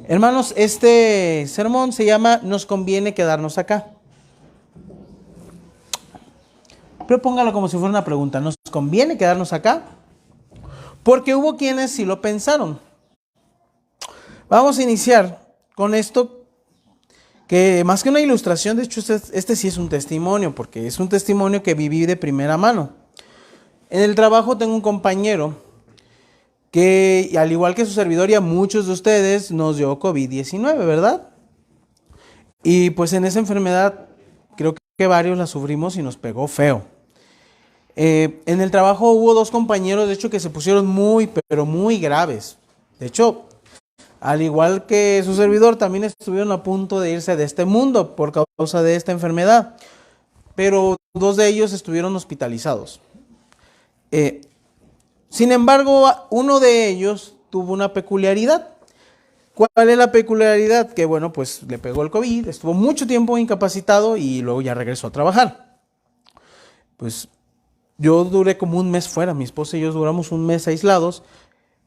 Hermanos, este sermón se llama Nos conviene quedarnos acá. Pero póngalo como si fuera una pregunta. ¿Nos conviene quedarnos acá? Porque hubo quienes sí lo pensaron. Vamos a iniciar con esto, que más que una ilustración, de hecho este sí es un testimonio, porque es un testimonio que viví de primera mano. En el trabajo tengo un compañero que, al igual que su servidor y a muchos de ustedes, nos dio COVID-19, ¿verdad? Y pues en esa enfermedad creo que varios la sufrimos y nos pegó feo. En el trabajo hubo dos compañeros, de hecho, que se pusieron muy, pero muy graves. De hecho, al igual que su servidor, también estuvieron a punto de irse de este mundo por causa de esta enfermedad. Pero dos de ellos estuvieron hospitalizados. Sin embargo, uno de ellos tuvo una peculiaridad. ¿Cuál es la peculiaridad? Que bueno, pues le pegó el COVID, estuvo mucho tiempo incapacitado y luego ya regresó a trabajar. Pues yo duré como un mes fuera, mi esposa y yo duramos un mes aislados,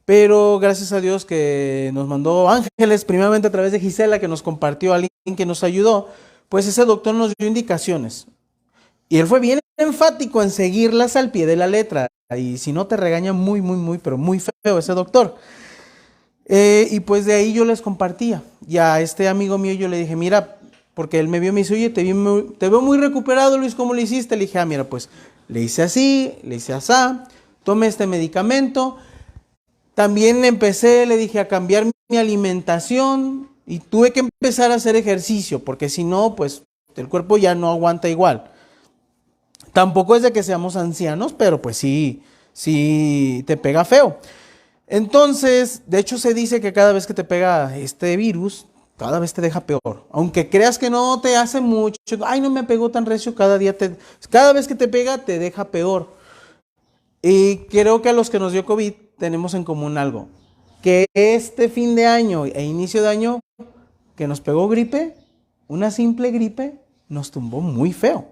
pero gracias a Dios que nos mandó ángeles, primeramente a través de Gisela, que nos compartió a alguien que nos ayudó, pues ese doctor nos dio indicaciones. Y él fue bien enfático en seguirlas al pie de la letra. Y si no te regaña muy, pero muy feo ese doctor. Y pues de ahí yo les compartía. Y a este amigo mío yo le dije, mira, porque él me vio y me dice, oye, te veo muy recuperado, Luis, ¿cómo le hiciste? Le dije, mira, pues le hice así, le hice asá, tomé este medicamento. También empecé, le dije, a cambiar mi alimentación y tuve que empezar a hacer ejercicio, porque si no, pues el cuerpo ya no aguanta igual. Tampoco es de que seamos ancianos, pero pues sí te pega feo. Entonces, de hecho se dice que cada vez que te pega este virus, cada vez te deja peor. Aunque creas que no te hace mucho, ay, no me pegó tan recio, cada vez que te pega te deja peor. Y creo que a los que nos dio COVID tenemos en común algo, que este fin de año e inicio de año que nos pegó gripe, una simple gripe, nos tumbó muy feo.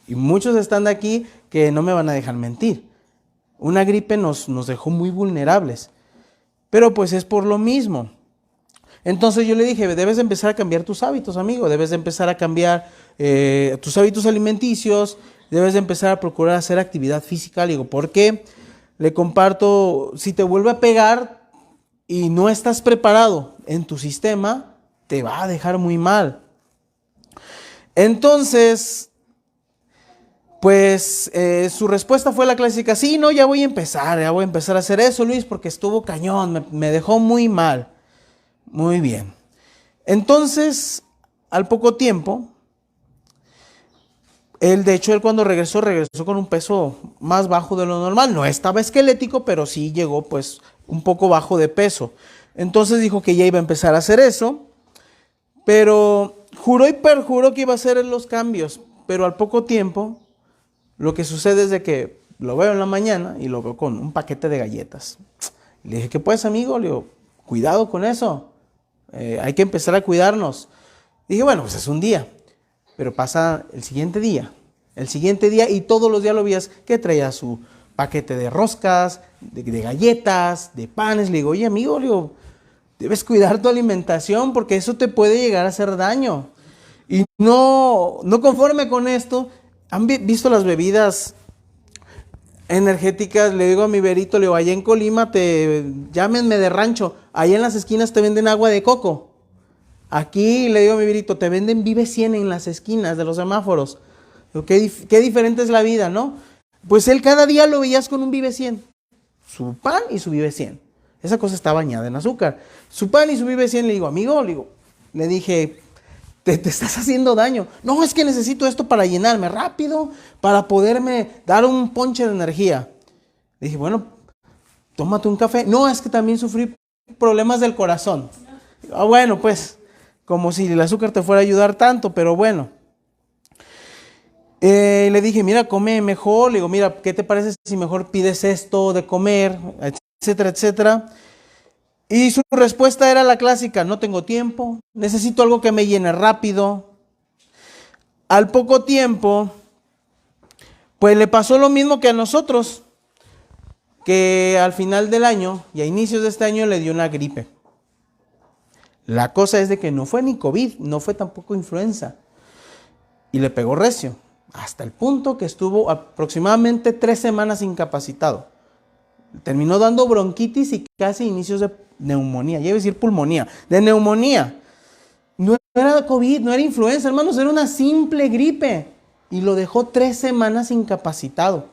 Y muchos están de aquí que no me van a dejar mentir. Una gripe nos dejó muy vulnerables. Pero pues es por lo mismo. Entonces yo le dije, debes de empezar a cambiar tus hábitos, amigo. Debes de empezar a cambiar tus hábitos alimenticios. Debes de empezar a procurar hacer actividad física. Le digo, ¿por qué? Le comparto, si te vuelve a pegar y no estás preparado en tu sistema, te va a dejar muy mal. Entonces, pues su respuesta fue la clásica, sí, no, ya voy a empezar a hacer eso, Luis, porque estuvo cañón, me dejó muy mal. Muy bien. Entonces, al poco tiempo, él cuando regresó con un peso más bajo de lo normal. No estaba esquelético, pero sí llegó pues un poco bajo de peso. Entonces dijo que ya iba a empezar a hacer eso, pero juró y perjuró que iba a hacer los cambios, pero al poco tiempo lo que sucede es de que lo veo en la mañana y lo veo con un paquete de galletas. Le dije, ¿qué pues, amigo? Le digo, cuidado con eso. Hay que empezar a cuidarnos. Dije, bueno, pues es un día. Pero pasa el siguiente día y todos los días lo veías que traía su paquete de roscas, de galletas, de panes. Le digo, oye, amigo, le digo, debes cuidar tu alimentación porque eso te puede llegar a hacer daño. Y no conforme con esto, ¿han visto las bebidas energéticas? Le digo a mi Berito, le digo, allá en Colima, llámenme de rancho, allá en las esquinas te venden agua de coco. Aquí, le digo a mi Berito, te venden Vive 100 en las esquinas de los semáforos. Digo, qué diferente es la vida, ¿no? Pues él cada día lo veías con un Vive 100. Su pan y su Vive 100. Esa cosa está bañada en azúcar. Su pan y su Vive 100, le digo, amigo, le dije, te estás haciendo daño. No, es que necesito esto para llenarme rápido, para poderme dar un ponche de energía. Le dije, bueno, tómate un café. No, es que también sufrí problemas del corazón. Bueno, pues, como si el azúcar te fuera a ayudar tanto, pero bueno. Le dije, mira, come mejor. Le digo, mira, ¿qué te parece si mejor pides esto de comer, etcétera, etcétera? Y su respuesta era la clásica, no tengo tiempo, necesito algo que me llene rápido. Al poco tiempo, pues le pasó lo mismo que a nosotros, que al final del año y a inicios de este año le dio una gripe. La cosa es de que no fue ni COVID, no fue tampoco influenza. Y le pegó recio, hasta el punto que estuvo aproximadamente 3 semanas incapacitado. Terminó dando bronquitis y casi inicios de neumonía, ya iba a decir pulmonía, de neumonía. No era COVID, no era influenza, hermanos, era una simple gripe. Y lo dejó 3 semanas incapacitado.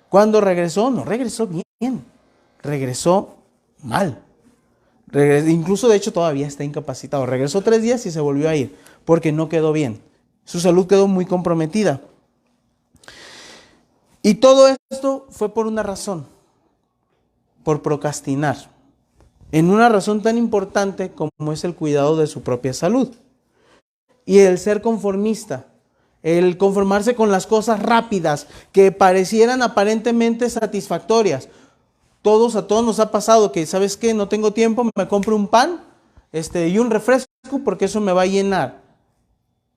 Cuando regresó, no regresó bien, regresó mal. Incluso de hecho todavía está incapacitado. Regresó 3 días y se volvió a ir porque no quedó bien. Su salud quedó muy comprometida. Y todo esto fue por una razón, por procrastinar, en una razón tan importante como es el cuidado de su propia salud. Y el ser conformista, el conformarse con las cosas rápidas que parecieran aparentemente satisfactorias. A todos nos ha pasado que, ¿sabes qué? No tengo tiempo, me compro un pan y un refresco porque eso me va a llenar.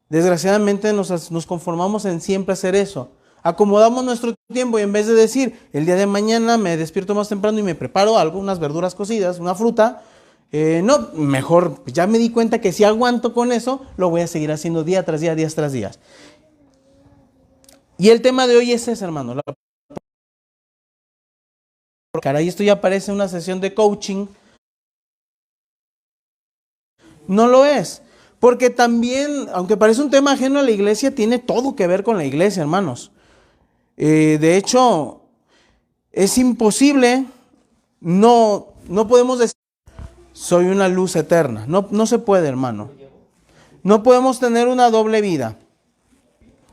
Desgraciadamente nos conformamos en siempre hacer eso. Acomodamos nuestro tiempo y en vez de decir, el día de mañana me despierto más temprano y me preparo algo, unas verduras cocidas, una fruta, no, mejor, ya me di cuenta que si aguanto con eso, lo voy a seguir haciendo día tras día, días tras días. Y el tema de hoy es ese, hermano. Caray, esto ya parece una sesión de coaching. No lo es. Porque también, aunque parece un tema ajeno a la iglesia, tiene todo que ver con la iglesia, hermanos. De hecho, es imposible, no podemos decir, soy una luz eterna. No se puede, hermano. No podemos tener una doble vida.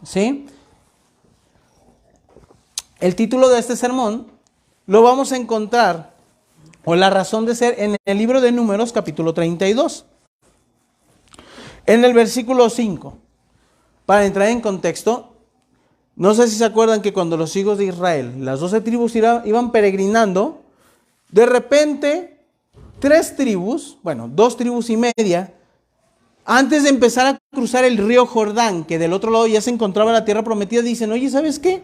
¿Sí? El título de este sermón lo vamos a encontrar, o la razón de ser, en el libro de Números, capítulo 32. En el versículo 5. Para entrar en contexto, no sé si se acuerdan que cuando los hijos de Israel, las 12 tribus iban peregrinando, de repente, 2 tribus y media, antes de empezar a cruzar el río Jordán, que del otro lado ya se encontraba la tierra prometida, dicen, oye, ¿sabes qué?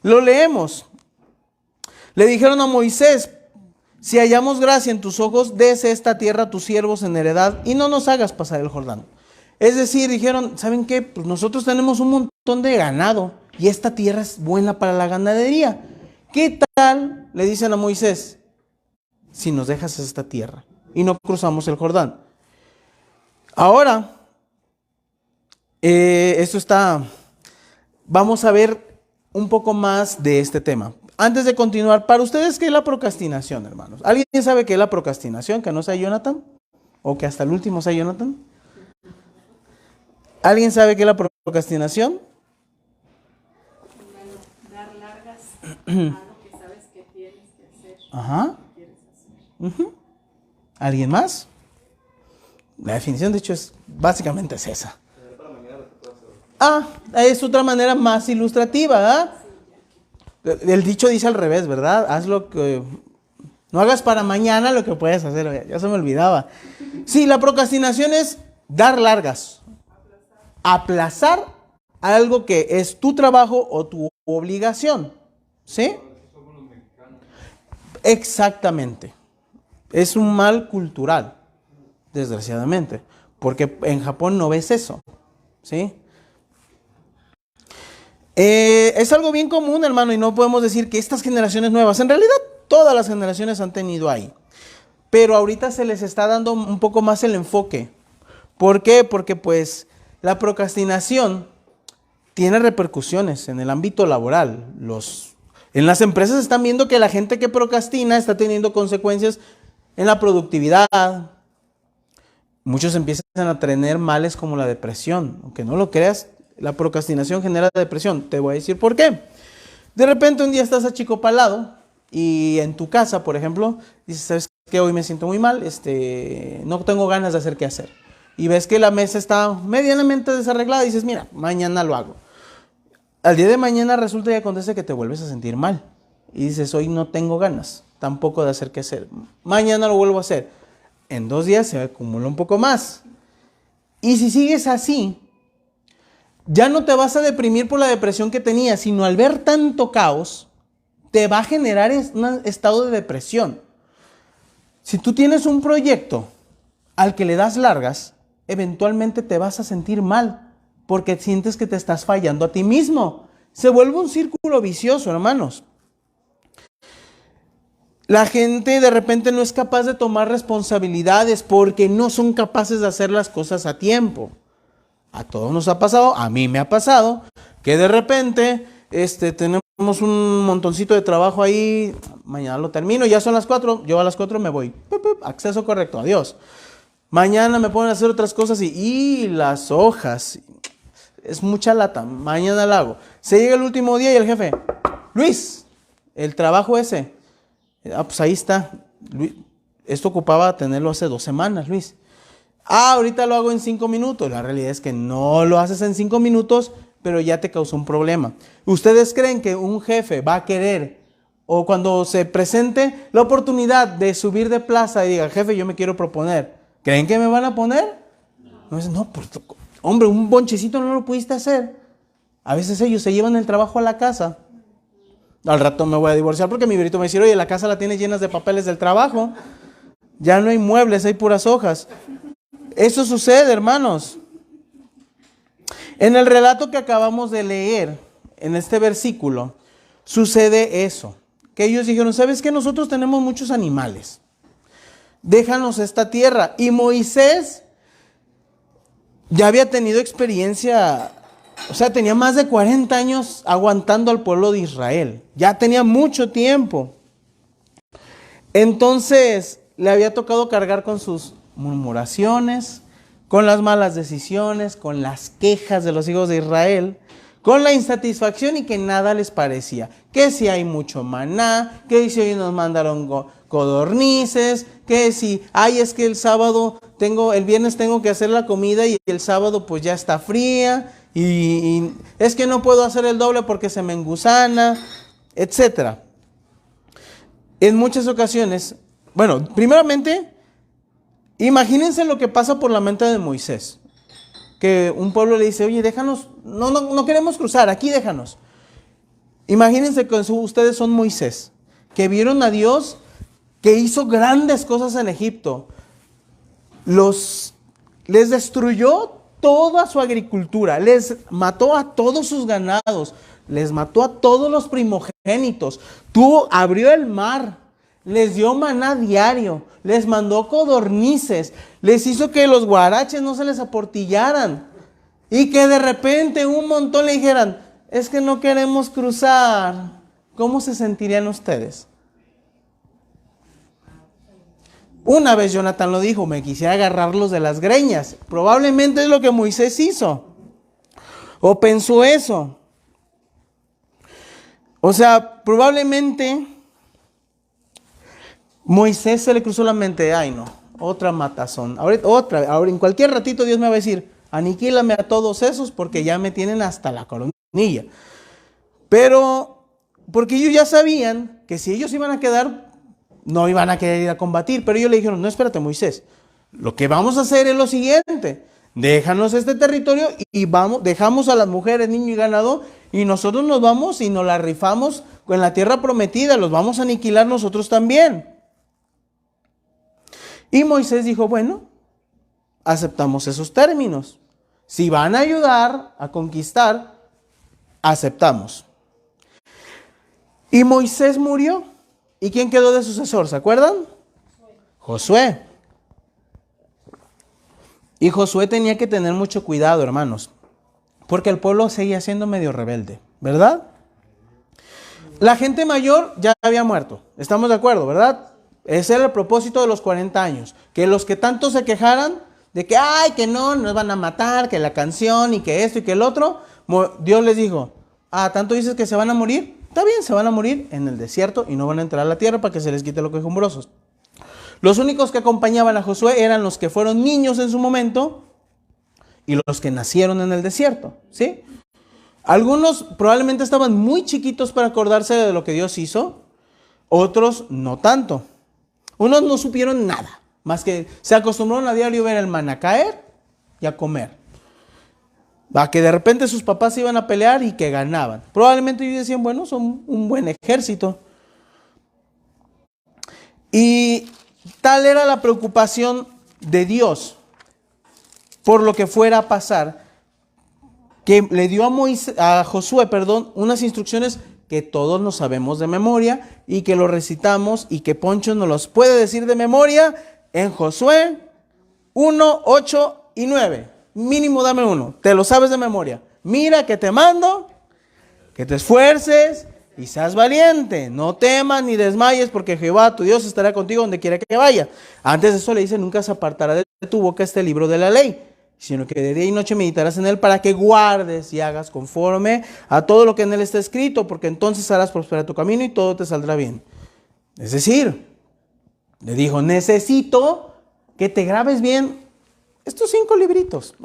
Lo leemos. Le dijeron a Moisés, si hallamos gracia en tus ojos, des esta tierra a tus siervos en heredad y no nos hagas pasar el Jordán. Es decir, dijeron, ¿saben qué? Pues nosotros tenemos un montón de ganado y esta tierra es buena para la ganadería. ¿Qué tal? Le dicen a Moisés, si nos dejas esta tierra y no cruzamos el Jordán. Ahora, vamos a ver un poco más de este tema. Antes de continuar, para ustedes, ¿qué es la procrastinación, hermanos? ¿Alguien sabe qué es la procrastinación? ¿Que no sea Jonathan? ¿O que hasta el último sea Jonathan? ¿Alguien sabe qué es la procrastinación? Dar largas a lo que sabes que tienes que hacer. Ajá. Que quieres hacer. ¿Alguien más? La definición, de hecho, básicamente es esa. Es otra manera más ilustrativa, ¿verdad? El dicho dice al revés, ¿verdad? No hagas para mañana lo que puedes hacer. Ya se me olvidaba. Sí, la procrastinación es dar largas. Aplazar algo que es tu trabajo o tu obligación. ¿Sí? Exactamente. Es un mal cultural, desgraciadamente. Porque en Japón no ves eso. ¿Sí? Es algo bien común, hermano, y no podemos decir que estas generaciones nuevas, en realidad todas las generaciones han tenido ahí, pero ahorita se les está dando un poco más el enfoque. ¿Por qué? Porque pues la procrastinación tiene repercusiones en el ámbito laboral. En las empresas están viendo que la gente que procrastina está teniendo consecuencias en la productividad. Muchos empiezan a tener males como la depresión, aunque no lo creas. La procrastinación genera depresión. Te voy a decir por qué. De repente un día estás achicopalado y en tu casa, por ejemplo, dices, ¿sabes qué? Hoy me siento muy mal, no tengo ganas de hacer qué hacer. Y ves que la mesa está medianamente desarreglada y dices, mira, mañana lo hago. Al día de mañana resulta y acontece que te vuelves a sentir mal. Y dices, hoy no tengo ganas tampoco de hacer qué hacer. Mañana lo vuelvo a hacer. En 2 días se acumula un poco más. Y si sigues así, ya no te vas a deprimir por la depresión que tenías, sino al ver tanto caos, te va a generar un estado de depresión. Si tú tienes un proyecto al que le das largas, eventualmente te vas a sentir mal, porque sientes que te estás fallando a ti mismo. Se vuelve un círculo vicioso, hermanos. La gente de repente no es capaz de tomar responsabilidades porque no son capaces de hacer las cosas a tiempo. A todos nos ha pasado, a mí me ha pasado, que de repente tenemos un montoncito de trabajo ahí, mañana lo termino, ya son las 4, yo a las 4 me voy. Acceso correcto, adiós. Mañana me ponen a hacer otras cosas y las hojas, es mucha lata, mañana la hago. Se llega el último día y el jefe, Luis, el trabajo ese, pues ahí está. Luis, esto ocupaba tenerlo hace 2 semanas, Luis. Ahorita lo hago en 5 minutos. La realidad es que no lo haces en 5 minutos, pero ya te causó un problema. ¿Ustedes creen que un jefe va a querer, o cuando se presente la oportunidad de subir de plaza y diga, jefe, yo me quiero proponer, ¿creen que me van a poner? No, pues, hombre, un bonchecito no lo pudiste hacer. A veces ellos se llevan el trabajo a la casa. Al rato me voy a divorciar porque mi verito me dice, oye, la casa la tienes llenas de papeles del trabajo. Ya no hay muebles, hay puras hojas. Eso sucede, hermanos. En el relato que acabamos de leer, en este versículo, sucede eso. Que ellos dijeron, ¿sabes qué? Nosotros tenemos muchos animales. Déjanos esta tierra. Y Moisés ya había tenido experiencia, o sea, tenía más de 40 años aguantando al pueblo de Israel. Ya tenía mucho tiempo. Entonces, le había tocado cargar con sus murmuraciones, con las malas decisiones, con las quejas de los hijos de Israel, con la insatisfacción y que nada les parecía. Que si hay mucho maná, que si hoy nos mandaron codornices, que si, ay, es que el viernes tengo que hacer la comida y el sábado pues ya está fría, y es que no puedo hacer el doble porque se me engusana, etc. En muchas ocasiones, bueno, primeramente, imagínense lo que pasa por la mente de Moisés. Que un pueblo le dice, oye, déjanos, no queremos cruzar, aquí déjanos. Imagínense que ustedes son Moisés, que vieron a Dios que hizo grandes cosas en Egipto. Les destruyó toda su agricultura, les mató a todos sus ganados, les mató a todos los primogénitos, abrió el mar, les dio maná diario, les mandó codornices, les hizo que los guaraches no se les aportillaran y que de repente un montón le dijeran, es que no queremos cruzar. ¿Cómo se sentirían ustedes? Una vez Jonathan lo dijo, me quisiera agarrarlos de las greñas. Probablemente es lo que Moisés hizo. O pensó eso. O sea, probablemente Moisés se le cruzó la mente, ay no, otra matazón. Ahora en cualquier ratito Dios me va a decir, aniquílame a todos esos porque ya me tienen hasta la coronilla. Pero, porque ellos ya sabían que si ellos iban a quedar, no iban a querer ir a combatir, pero ellos le dijeron, no, espérate Moisés, lo que vamos a hacer es lo siguiente, déjanos este territorio y dejamos a las mujeres, niño y ganado, y nosotros nos vamos y nos la rifamos con la tierra prometida, los vamos a aniquilar nosotros también. Y Moisés dijo, bueno, aceptamos esos términos. Si van a ayudar a conquistar, aceptamos. Y Moisés murió. ¿Y quién quedó de sucesor? ¿Se acuerdan? Josué. Y Josué tenía que tener mucho cuidado, hermanos, porque el pueblo seguía siendo medio rebelde, ¿verdad? La gente mayor ya había muerto, estamos de acuerdo, ¿verdad? Ese era el propósito de los 40 años, que los que tanto se quejaran de que, ay, que no, nos van a matar, que la canción y que esto y que el otro, Dios les dijo, ¿tanto dices que se van a morir? Está bien, se van a morir en el desierto y no van a entrar a la tierra para que se les quite los quejumbrosos. Los únicos que acompañaban a Josué eran los que fueron niños en su momento y los que nacieron en el desierto, ¿sí? Algunos probablemente estaban muy chiquitos para acordarse de lo que Dios hizo, otros no tanto. Unos no supieron nada, más que se acostumbraron a diario ver el maná caer y a comer. A que de repente sus papás iban a pelear y que ganaban. Probablemente ellos decían, bueno, son un buen ejército. Y tal era la preocupación de Dios por lo que fuera a pasar, que le dio a Josué, unas instrucciones que todos nos sabemos de memoria y que lo recitamos y que Poncho nos los puede decir de memoria en Josué 1, 8 y 9. Mínimo dame uno, te lo sabes de memoria. Mira que te mando, que te esfuerces y seas valiente. No temas ni desmayes, porque Jehová tu Dios estará contigo donde quiera que vaya. Antes de eso le dice, nunca se apartará de tu boca este libro de la ley, sino que de día y noche meditarás en él para que guardes y hagas conforme a todo lo que en él está escrito, porque entonces harás prosperar tu camino y todo te saldrá bien. Es decir, le dijo, necesito que te grabes bien estos 5 libritos.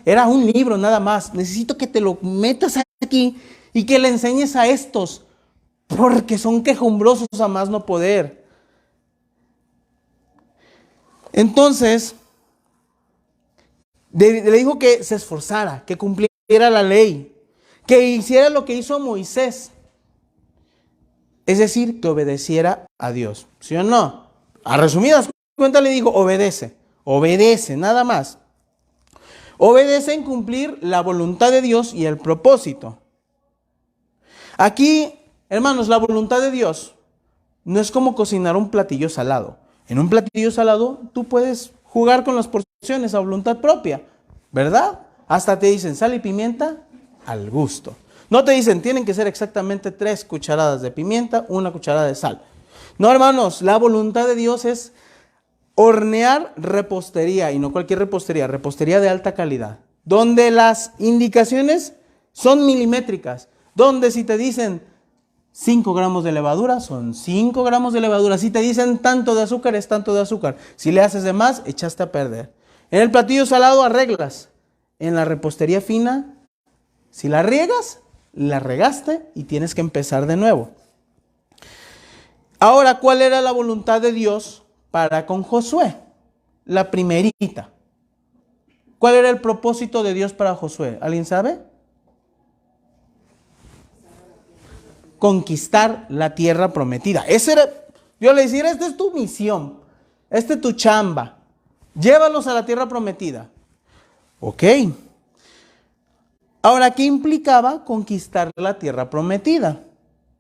Era un libro nada más. Necesito que te lo metas aquí y que le enseñes a estos, porque son quejumbrosos a más no poder. Entonces, le dijo que se esforzara, que cumpliera la ley, que hiciera lo que hizo Moisés. Es decir, que obedeciera a Dios. ¿Sí o no? A resumidas cuentas le dijo, obedece, nada más. Obedece en cumplir la voluntad de Dios y el propósito. Aquí, hermanos, la voluntad de Dios no es como cocinar un platillo salado. En un platillo salado tú puedes jugar con las porciones a voluntad propia, ¿verdad? Hasta te dicen sal y pimienta al gusto. No te dicen tienen que ser exactamente 3 cucharadas de pimienta, 1 cucharada de sal. No, hermanos, la voluntad de Dios es hornear repostería, y no cualquier repostería, repostería de alta calidad, donde las indicaciones son milimétricas, donde si te dicen 5 gramos de levadura, son 5 gramos de levadura. Si te dicen tanto de azúcar, es tanto de azúcar. Si le haces de más, echaste a perder. En el platillo salado arreglas. En la repostería fina, si la riegas, la regaste y tienes que empezar de nuevo. Ahora, ¿cuál era la voluntad de Dios para con Josué? La primerita. ¿Cuál era el propósito de Dios para Josué? ¿Alguien sabe? Conquistar la tierra prometida. Ese era, Dios le decía, esta es tu misión, esta es tu chamba, llévalos a la tierra prometida. Ok. Ahora, ¿qué implicaba conquistar la tierra prometida?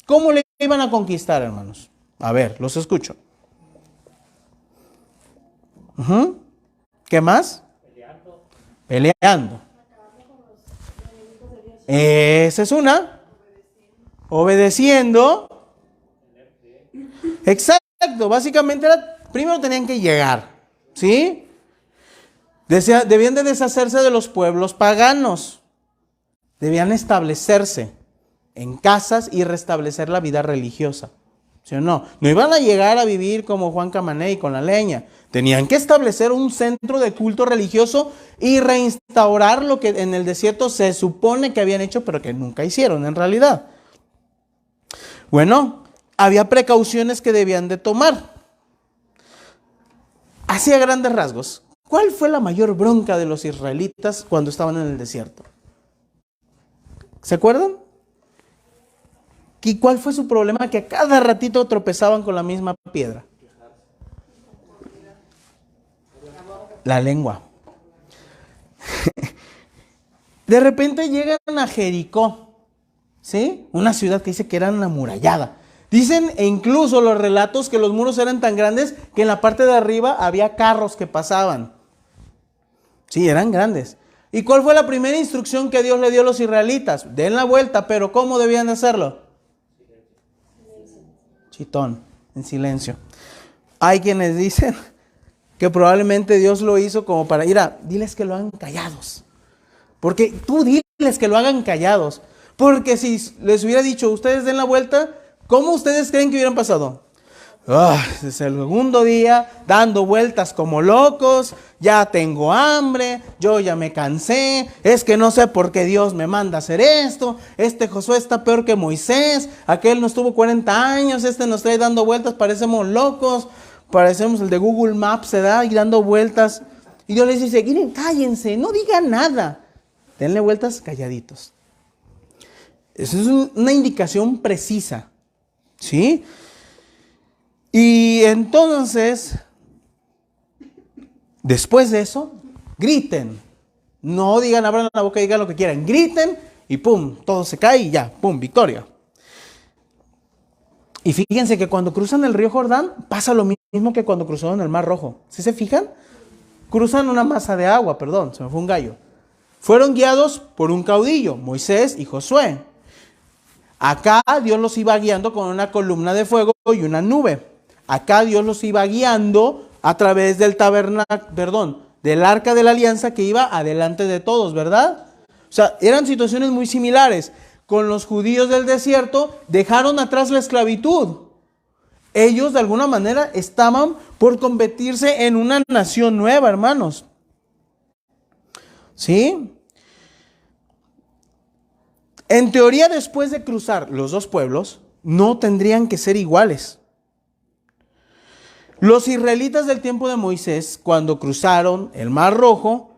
¿Cómo le iban a conquistar, hermanos? A ver, los escucho. ¿Qué más? Peleando. Esa es una. Obedeciendo. Exacto, básicamente primero tenían que llegar, ¿sí? Debían de deshacerse de los pueblos paganos. Debían establecerse en casas y restablecer la vida religiosa. ¿Sí o no? No iban a llegar a vivir como Juan Camaney con la leña. Tenían que establecer un centro de culto religioso y reinstaurar lo que en el desierto se supone que habían hecho, pero que nunca hicieron en realidad. Bueno, había precauciones que debían de tomar. Así a grandes rasgos, ¿cuál fue la mayor bronca de los israelitas cuando estaban en el desierto? ¿Se acuerdan? ¿Y cuál fue su problema? Que a cada ratito tropezaban con la misma piedra. La lengua. De repente llegan a Jericó, ¿sí? Una ciudad que dice que era una amurallada. Dicen, e incluso los relatos, que los muros eran tan grandes que en la parte de arriba había carros que pasaban. Sí, eran grandes. ¿Y cuál fue la primera instrucción que Dios le dio a los israelitas? Den la vuelta, pero ¿cómo debían hacerlo? Chitón, en silencio. Hay quienes dicen que probablemente Dios lo hizo como para ir diles que lo hagan callados. Porque tú diles que lo hagan callados. Porque si les hubiera dicho, ustedes den la vuelta, ¿cómo ustedes creen que hubieran pasado? Es el segundo día dando vueltas como locos, ya tengo hambre, yo ya me cansé, es que no sé por qué Dios me manda a hacer esto, este Josué está peor que Moisés, aquel nos tuvo 40 años, este nos trae dando vueltas, parecemos locos, parecemos el de Google Maps, se da y dando vueltas. Y Dios les dice, miren, cállense, no digan nada, denle vueltas calladitos. Esa es una indicación precisa, ¿sí? Y entonces Después de eso, griten. No digan, abran la boca y digan lo que quieran. Griten y pum, todo se cae y ya, pum, victoria. Y fíjense que cuando cruzan el río Jordán, pasa lo mismo que cuando cruzaron el Mar Rojo. ¿Sí se fijan? Cruzan una masa de agua, perdón, se me fue un gallo. Fueron guiados por un caudillo, Moisés y Josué. Acá Dios los iba guiando con una columna de fuego y una nube. Acá Dios los iba guiando a través del del arca de la alianza que iba adelante de todos, ¿verdad? O sea, eran situaciones muy similares. Con los judíos del desierto dejaron atrás la esclavitud. Ellos de alguna manera estaban por convertirse en una nación nueva, hermanos. ¿Sí? En teoría, después de cruzar los dos pueblos, no tendrían que ser iguales. Los israelitas del tiempo de Moisés, cuando cruzaron el Mar Rojo,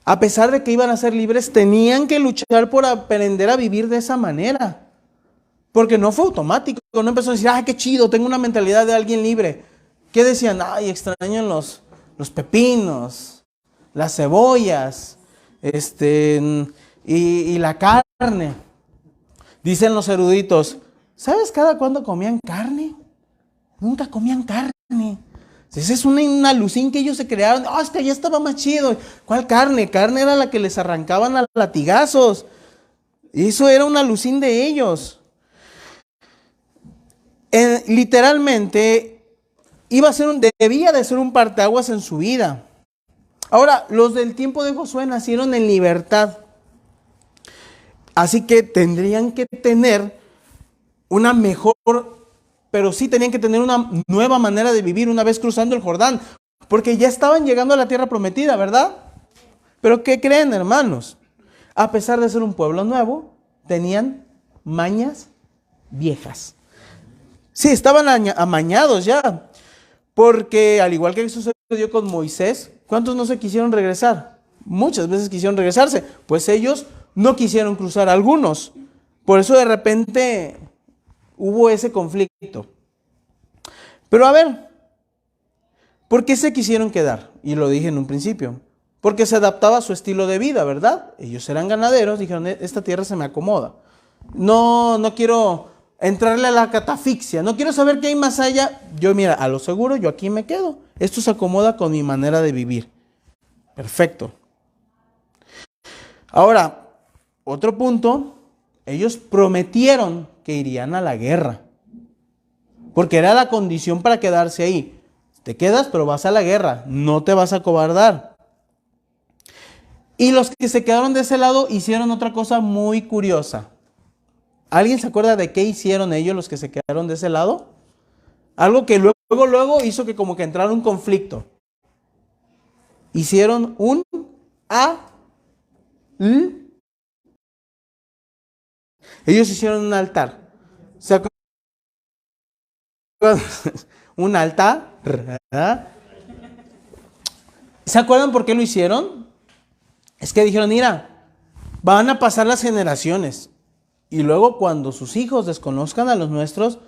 a pesar de que iban a ser libres, tenían que luchar por aprender a vivir de esa manera. Porque no fue automático. No empezó a decir, ¡ay, qué chido! Tengo una mentalidad de alguien libre. ¿Qué decían? ¡Ay, extrañan los pepinos, las cebollas, y la carne! Dicen los eruditos, ¿sabes cada cuándo comían carne? Nunca comían carne. Esa es una alucín que ellos se crearon. ¡Oh, es que ya estaba más chido! ¿Cuál carne? Carne era la que les arrancaban a latigazos. Y eso era una alucín de ellos. Literalmente, debía de ser un parteaguas en su vida. Ahora, los del tiempo de Josué nacieron en libertad. Así que tendrían que tener una mejor, pero sí tenían que tener una nueva manera de vivir una vez cruzando el Jordán. Porque ya estaban llegando a la tierra prometida, ¿verdad? Pero ¿qué creen, hermanos? A pesar de ser un pueblo nuevo, tenían mañas viejas. Sí, estaban amañados ya. Porque al igual que sucedió con Moisés, ¿cuántos no se quisieron regresar? Muchas veces quisieron regresarse. Pues ellos no quisieron cruzar, algunos. Por eso de repente hubo ese conflicto. Pero a ver, ¿por qué se quisieron quedar? Y lo dije en un principio. Porque se adaptaba a su estilo de vida, ¿verdad? Ellos eran ganaderos, dijeron, esta tierra se me acomoda. No quiero entrarle a la catafixia, no quiero saber qué hay más allá. Yo, mira, a lo seguro, yo aquí me quedo. Esto se acomoda con mi manera de vivir. Perfecto. Ahora, otro punto, ellos prometieron que irían a la guerra. Porque era la condición para quedarse ahí. Te quedas, pero vas a la guerra, no te vas a acobardar. Y los que se quedaron de ese lado hicieron otra cosa muy curiosa. ¿Alguien se acuerda de qué hicieron ellos, los que se quedaron de ese lado? Algo que luego hizo que como que entrara un conflicto. Hicieron un ellos hicieron un altar. ¿Se acuerdan? Un altar. ¿Se acuerdan por qué lo hicieron? Es que dijeron, mira, van a pasar las generaciones. Y luego cuando sus hijos desconozcan a los nuestros,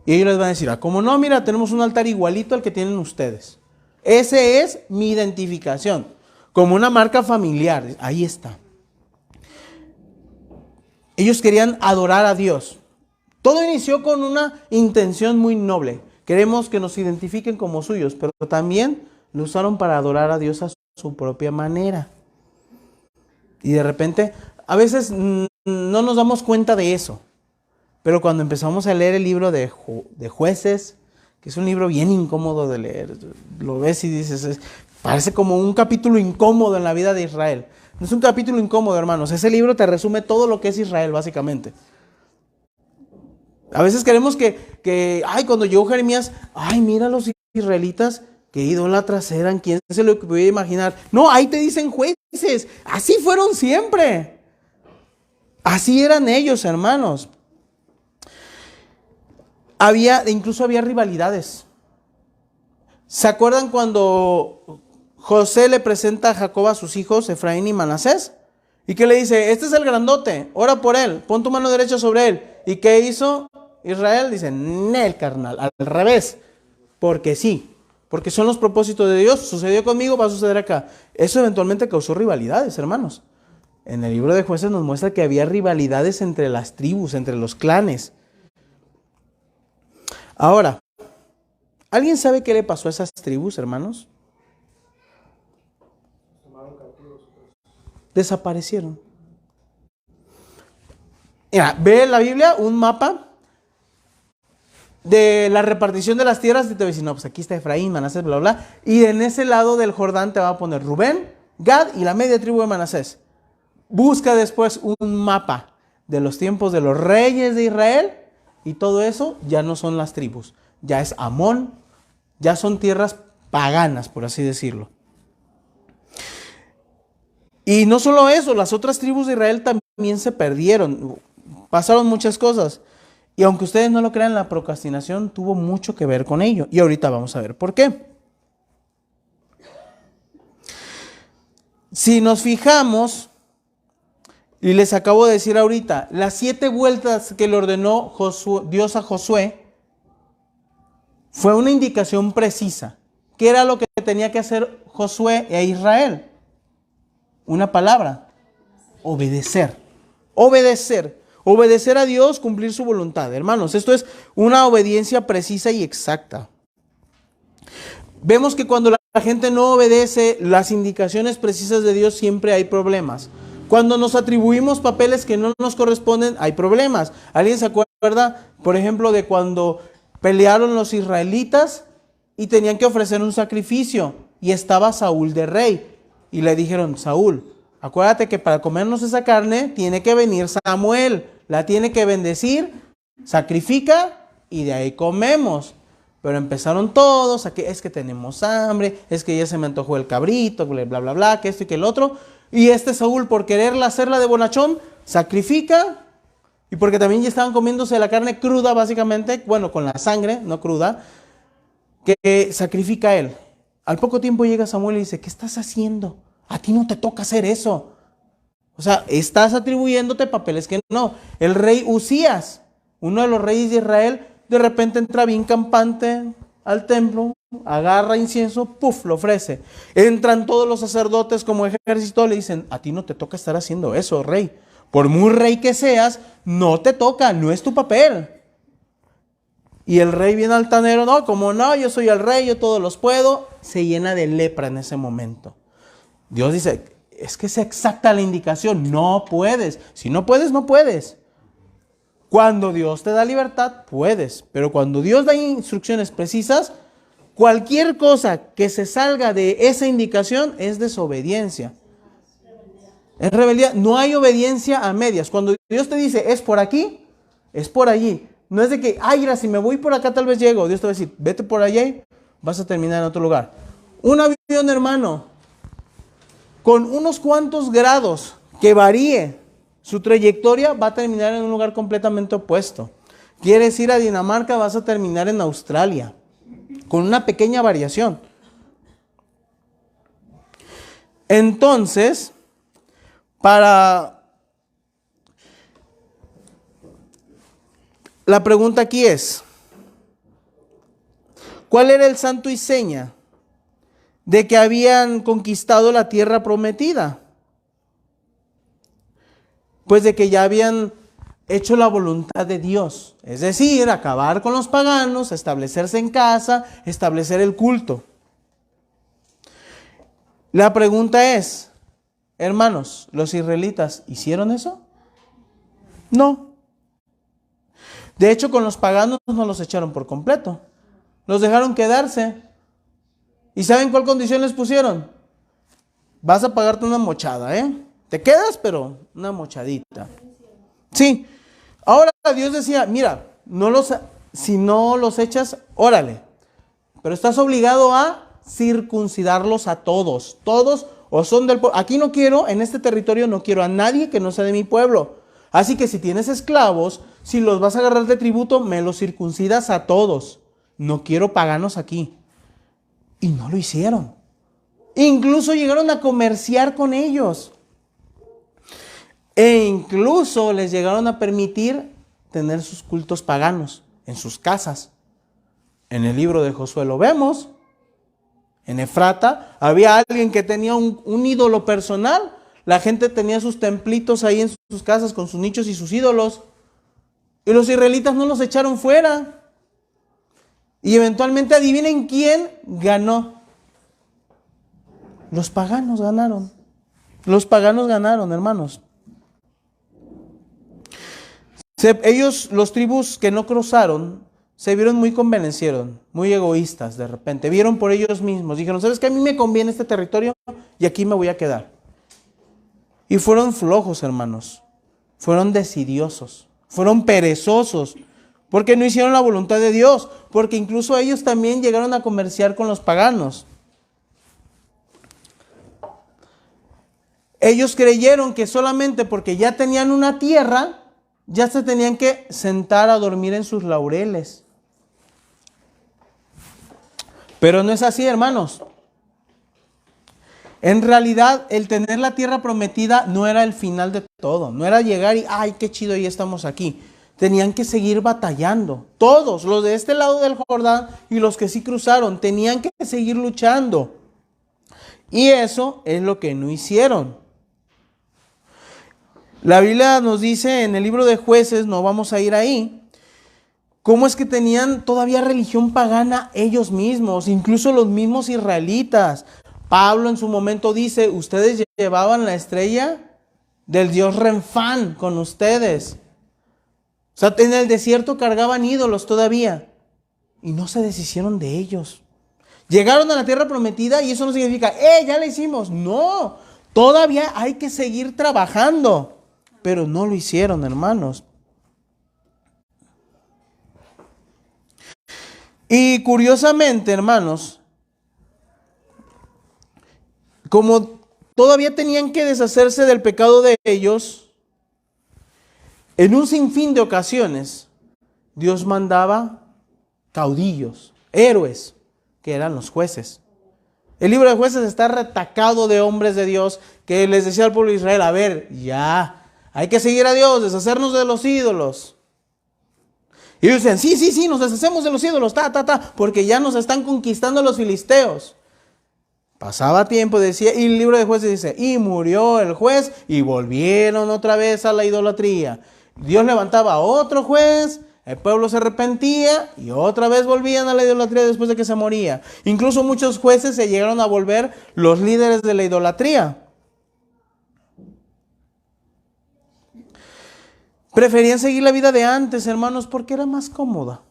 y ellos les van a decir, ¿cómo no? Mira, tenemos un altar igualito al que tienen ustedes. Ese es mi identificación, como una marca familiar. Ahí está. Ellos querían adorar a Dios. Todo inició con una intención muy noble. Queremos que nos identifiquen como suyos, pero también lo usaron para adorar a Dios a su propia manera. Y de repente, a veces no nos damos cuenta de eso. Pero cuando empezamos a leer el libro de Jueces, que es un libro bien incómodo de leer, lo ves y dices, parece como un capítulo incómodo en la vida de Israel. No es un capítulo incómodo, hermanos. Ese libro te resume todo lo que es Israel, básicamente. A veces queremos cuando llegó Jeremías, mira los israelitas, qué idólatras eran, ¿quién se lo podía imaginar? No, ahí te dicen jueces, así fueron siempre. Así eran ellos, hermanos. Incluso había rivalidades. ¿Se acuerdan cuando José le presenta a Jacob a sus hijos, Efraín y Manasés? ¿Y qué le dice? Este es el grandote, ora por él, pon tu mano derecha sobre él. ¿Y qué hizo Israel? Dice, Nel, carnal, al revés, porque sí. porque son los propósitos de Dios. Sucedió conmigo, va a suceder acá. Eso eventualmente causó rivalidades, hermanos. En el libro de Jueces nos muestra que había rivalidades entre las tribus, entre los clanes. Ahora, ¿alguien sabe qué le pasó a esas tribus, hermanos? Desaparecieron. Mira, ve en la Biblia un mapa de la repartición de las tierras y te va a decir, no, pues aquí está Efraín, Manasés, bla, bla, y en ese lado del Jordán te va a poner Rubén, Gad y la media tribu de Manasés. Busca después un mapa de los tiempos de los reyes de Israel y todo eso ya no son las tribus, ya es Amón, ya son tierras paganas, por así decirlo. Y no solo eso, las otras tribus de Israel también se perdieron, pasaron muchas cosas. Y aunque ustedes no lo crean, la procrastinación tuvo mucho que ver con ello. Y ahorita vamos a ver por qué. Si nos fijamos, y les acabo de decir ahorita, las 7 vueltas que le ordenó Dios a Josué, fue una indicación precisa. ¿Qué era lo que tenía que hacer Josué e Israel? Una palabra: obedecer. Obedecer. Obedecer a Dios, cumplir su voluntad. Hermanos, esto es una obediencia precisa y exacta. Vemos que cuando la gente no obedece las indicaciones precisas de Dios, siempre hay problemas. Cuando nos atribuimos papeles que no nos corresponden, hay problemas. ¿Alguien se acuerda, por ejemplo, de cuando pelearon los israelitas y tenían que ofrecer un sacrificio? Y estaba Saúl de rey. Y le dijeron: Saúl, acuérdate que para comernos esa carne tiene que venir Samuel, la tiene que bendecir, sacrifica y de ahí comemos. Pero empezaron todos a que es que tenemos hambre, es que ya se me antojó el cabrito, bla, bla, bla, bla, que esto y que el otro. Y Saúl, por quererla hacerla de bonachón, sacrifica. Y porque también ya estaban comiéndose la carne cruda, básicamente, bueno, con la sangre, no cruda, que sacrifica a él. Al poco tiempo llega Samuel y dice: ¿qué estás haciendo? A ti no te toca hacer eso. O sea, estás atribuyéndote papeles que no. El rey Usías, uno de los reyes de Israel, de repente entra bien campante al templo, agarra incienso, ¡puf!, lo ofrece. Entran todos los sacerdotes como ejército, le dicen: a ti no te toca estar haciendo eso, rey. Por muy rey que seas, no te toca, no es tu papel. Y el rey bien altanero: no, como no, yo soy el rey, yo todos los puedo. Se llena de lepra en ese momento. Dios dice: es que es exacta la indicación, no puedes. Si no puedes, no puedes. Cuando Dios te da libertad, puedes. Pero cuando Dios da instrucciones precisas, cualquier cosa que se salga de esa indicación es desobediencia. Es rebeldía. No hay obediencia a medias. Cuando Dios te dice: es por aquí, es por allí. No es de que, ay, mira, si me voy por acá tal vez llego. Dios te va a decir: vete por allá, vas a terminar en otro lugar. Un avión, hermano, con unos cuantos grados que varíe su trayectoria, va a terminar en un lugar completamente opuesto. Quieres ir a Dinamarca, vas a terminar en Australia, con una pequeña variación. Entonces, la pregunta aquí es: ¿cuál era el santo y seña de que habían conquistado la tierra prometida? Pues de que ya habían hecho la voluntad de Dios, es decir, acabar con los paganos, establecerse en casa, establecer el culto. La pregunta es, hermanos, ¿los israelitas hicieron eso? No. De hecho, con los paganos no los echaron por completo, los dejaron quedarse. ¿Y saben cuál condición les pusieron? Vas a pagarte una mochada, ¿eh? Te quedas, pero una mochadita. Sí. Ahora Dios decía: mira, si no los echas, órale. Pero estás obligado a circuncidarlos a todos. Todos o son del pueblo. Aquí no quiero, en este territorio no quiero a nadie que no sea de mi pueblo. Así que si tienes esclavos, si los vas a agarrar de tributo, me los circuncidas a todos. No quiero paganos aquí. Y no lo hicieron. Incluso llegaron a comerciar con ellos. E incluso les llegaron a permitir tener sus cultos paganos en sus casas. En el libro de Josué lo vemos. En Efrata había alguien que tenía un ídolo personal. La gente tenía sus templitos ahí en sus casas con sus nichos y sus ídolos. Y los israelitas no los echaron fuera. Y eventualmente adivinen quién ganó. Los paganos ganaron. Los paganos ganaron, hermanos. Ellos, los tribus que no cruzaron, se vieron muy convenencieros, muy egoístas de repente. Vieron por ellos mismos. Dijeron, ¿sabes qué? A mí me conviene este territorio y aquí me voy a quedar. Y fueron flojos, hermanos. Fueron desidiosos. Fueron perezosos. Porque no hicieron la voluntad de Dios. Porque incluso ellos también llegaron a comerciar con los paganos. Ellos creyeron que solamente porque ya tenían una tierra, ya se tenían que sentar a dormir en sus laureles. Pero no es así, hermanos. En realidad, el tener la tierra prometida no era el final de todo. No era llegar y, ay, qué chido, ya estamos aquí. Tenían que seguir batallando. Todos, los de este lado del Jordán y los que sí cruzaron, tenían que seguir luchando. Y eso es lo que no hicieron. La Biblia nos dice en el libro de Jueces, no vamos a ir ahí, cómo es que tenían todavía religión pagana ellos mismos, incluso los mismos israelitas. Pablo en su momento dice, ustedes llevaban la estrella del dios Renfán con ustedes. O sea, en el desierto cargaban ídolos todavía y no se deshicieron de ellos. Llegaron a la tierra prometida y eso no significa, ya la hicimos. No, todavía hay que seguir trabajando. Pero no lo hicieron, hermanos. Y curiosamente, hermanos, como todavía tenían que deshacerse del pecado de ellos, en un sinfín de ocasiones, Dios mandaba caudillos, héroes, que eran los jueces. El libro de Jueces está retacado de hombres de Dios que les decía al pueblo de Israel, a ver, ya, hay que seguir a Dios, deshacernos de los ídolos. Y ellos decían, sí, nos deshacemos de los ídolos, porque ya nos están conquistando los filisteos. Pasaba tiempo, decía, y el libro de Jueces dice, y murió el juez y volvieron otra vez a la idolatría. Dios levantaba a otro juez, el pueblo se arrepentía y otra vez volvían a la idolatría después de que se moría. Incluso muchos jueces se llegaron a volver los líderes de la idolatría. Preferían seguir la vida de antes, hermanos, porque era más cómoda.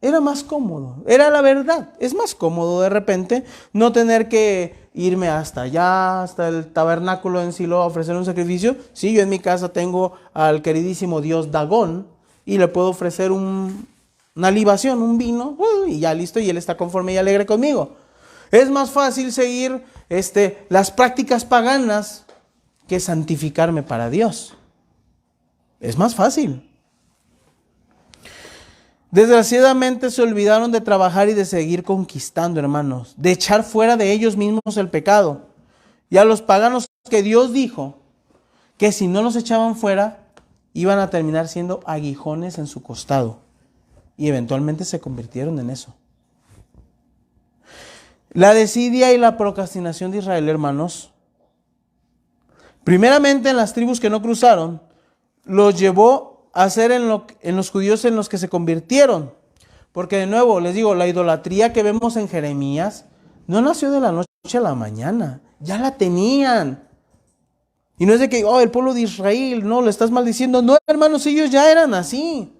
Era más cómodo. Era la verdad. Es más cómodo de repente no tener que irme hasta allá, hasta el tabernáculo en Silo a ofrecer un sacrificio. Sí, yo en mi casa tengo al queridísimo Dios Dagón y le puedo ofrecer una libación, un vino, y ya listo, y él está conforme y alegre conmigo. Es más fácil seguir las prácticas paganas que santificarme para Dios. Es más fácil. Desgraciadamente se olvidaron de trabajar y de seguir conquistando, hermanos. De echar fuera de ellos mismos el pecado. Y a los paganos que Dios dijo que si no los echaban fuera, iban a terminar siendo aguijones en su costado. Y eventualmente se convirtieron en eso. La desidia y la procrastinación de Israel, hermanos, primeramente en las tribus que no cruzaron, los llevó a ser en los judíos en los que se convirtieron. Porque de nuevo, les digo, la idolatría que vemos en Jeremías no nació de la noche a la mañana. Ya la tenían. Y no es de que, el pueblo de Israel, no, lo estás maldiciendo. No, hermanos, ellos ya eran así.